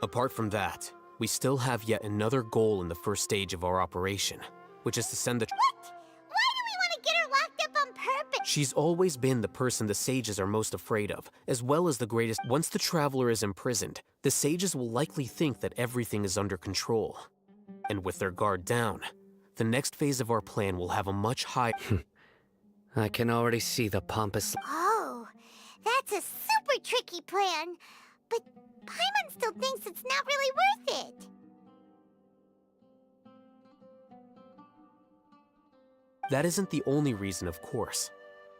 Apart from that, we still have yet another goal in the first stage of our operation, which is to send the... What? Why do we want to get her locked up on purpose? She's always been the person the sages are most afraid of, as well as the greatest... Once the Traveler is imprisoned, the sages will likely think that everything is under control. And with their guard down, the next phase of our plan will have a much higher... I can already see the pompous... Oh, that's a super tricky plan. But Paimon still thinks it's not really worth it. That isn't the only reason, of course.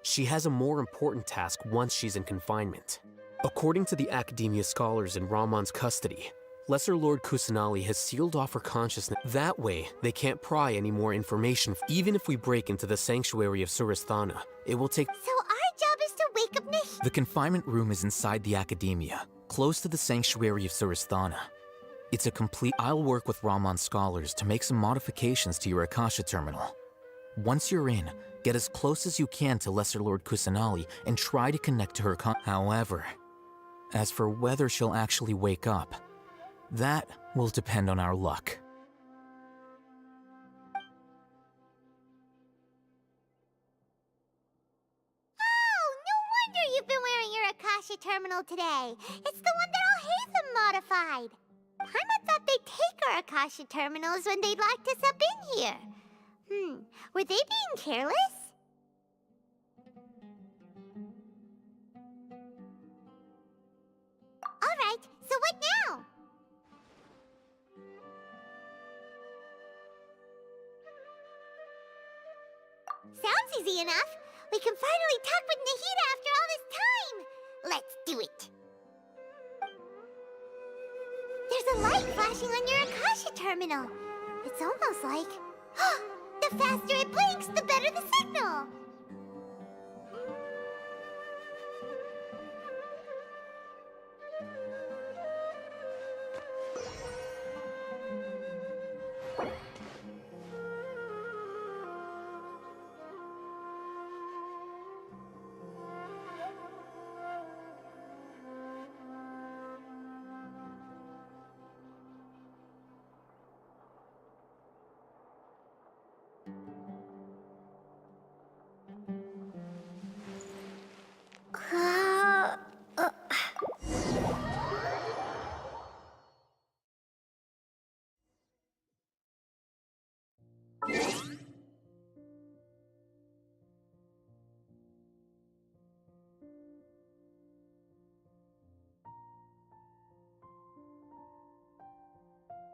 She has a more important task once she's in confinement. According to the Academia scholars in Ramon's custody, Lesser Lord Kusanali has sealed off her consciousness. That way, they can't pry any more information. Even if we break into the sanctuary of Surasthana, it will take... So our job is to wake up Nahi... The confinement room is inside the Academia, close to the sanctuary of Surasthana. It's a complete... I'll work with Ramon's scholars to make some modifications to your Akasha terminal. Once you're in, get as close as you can to Lesser Lord Kusanali and try to connect to her However, as for whether she'll actually wake up, that will depend on our luck. Oh, no wonder you've been wearing your Akasha terminal today. It's the one that Alhaitham modified. Paimon thought they'd take our Akasha terminals when they locked us up in here. Were they being careless? Alright, so what now? Sounds easy enough. We can finally talk with Nahida after all this time. Let's do it. There's a light flashing on your Akasha terminal. It's almost like... The faster it blinks, the better the signal.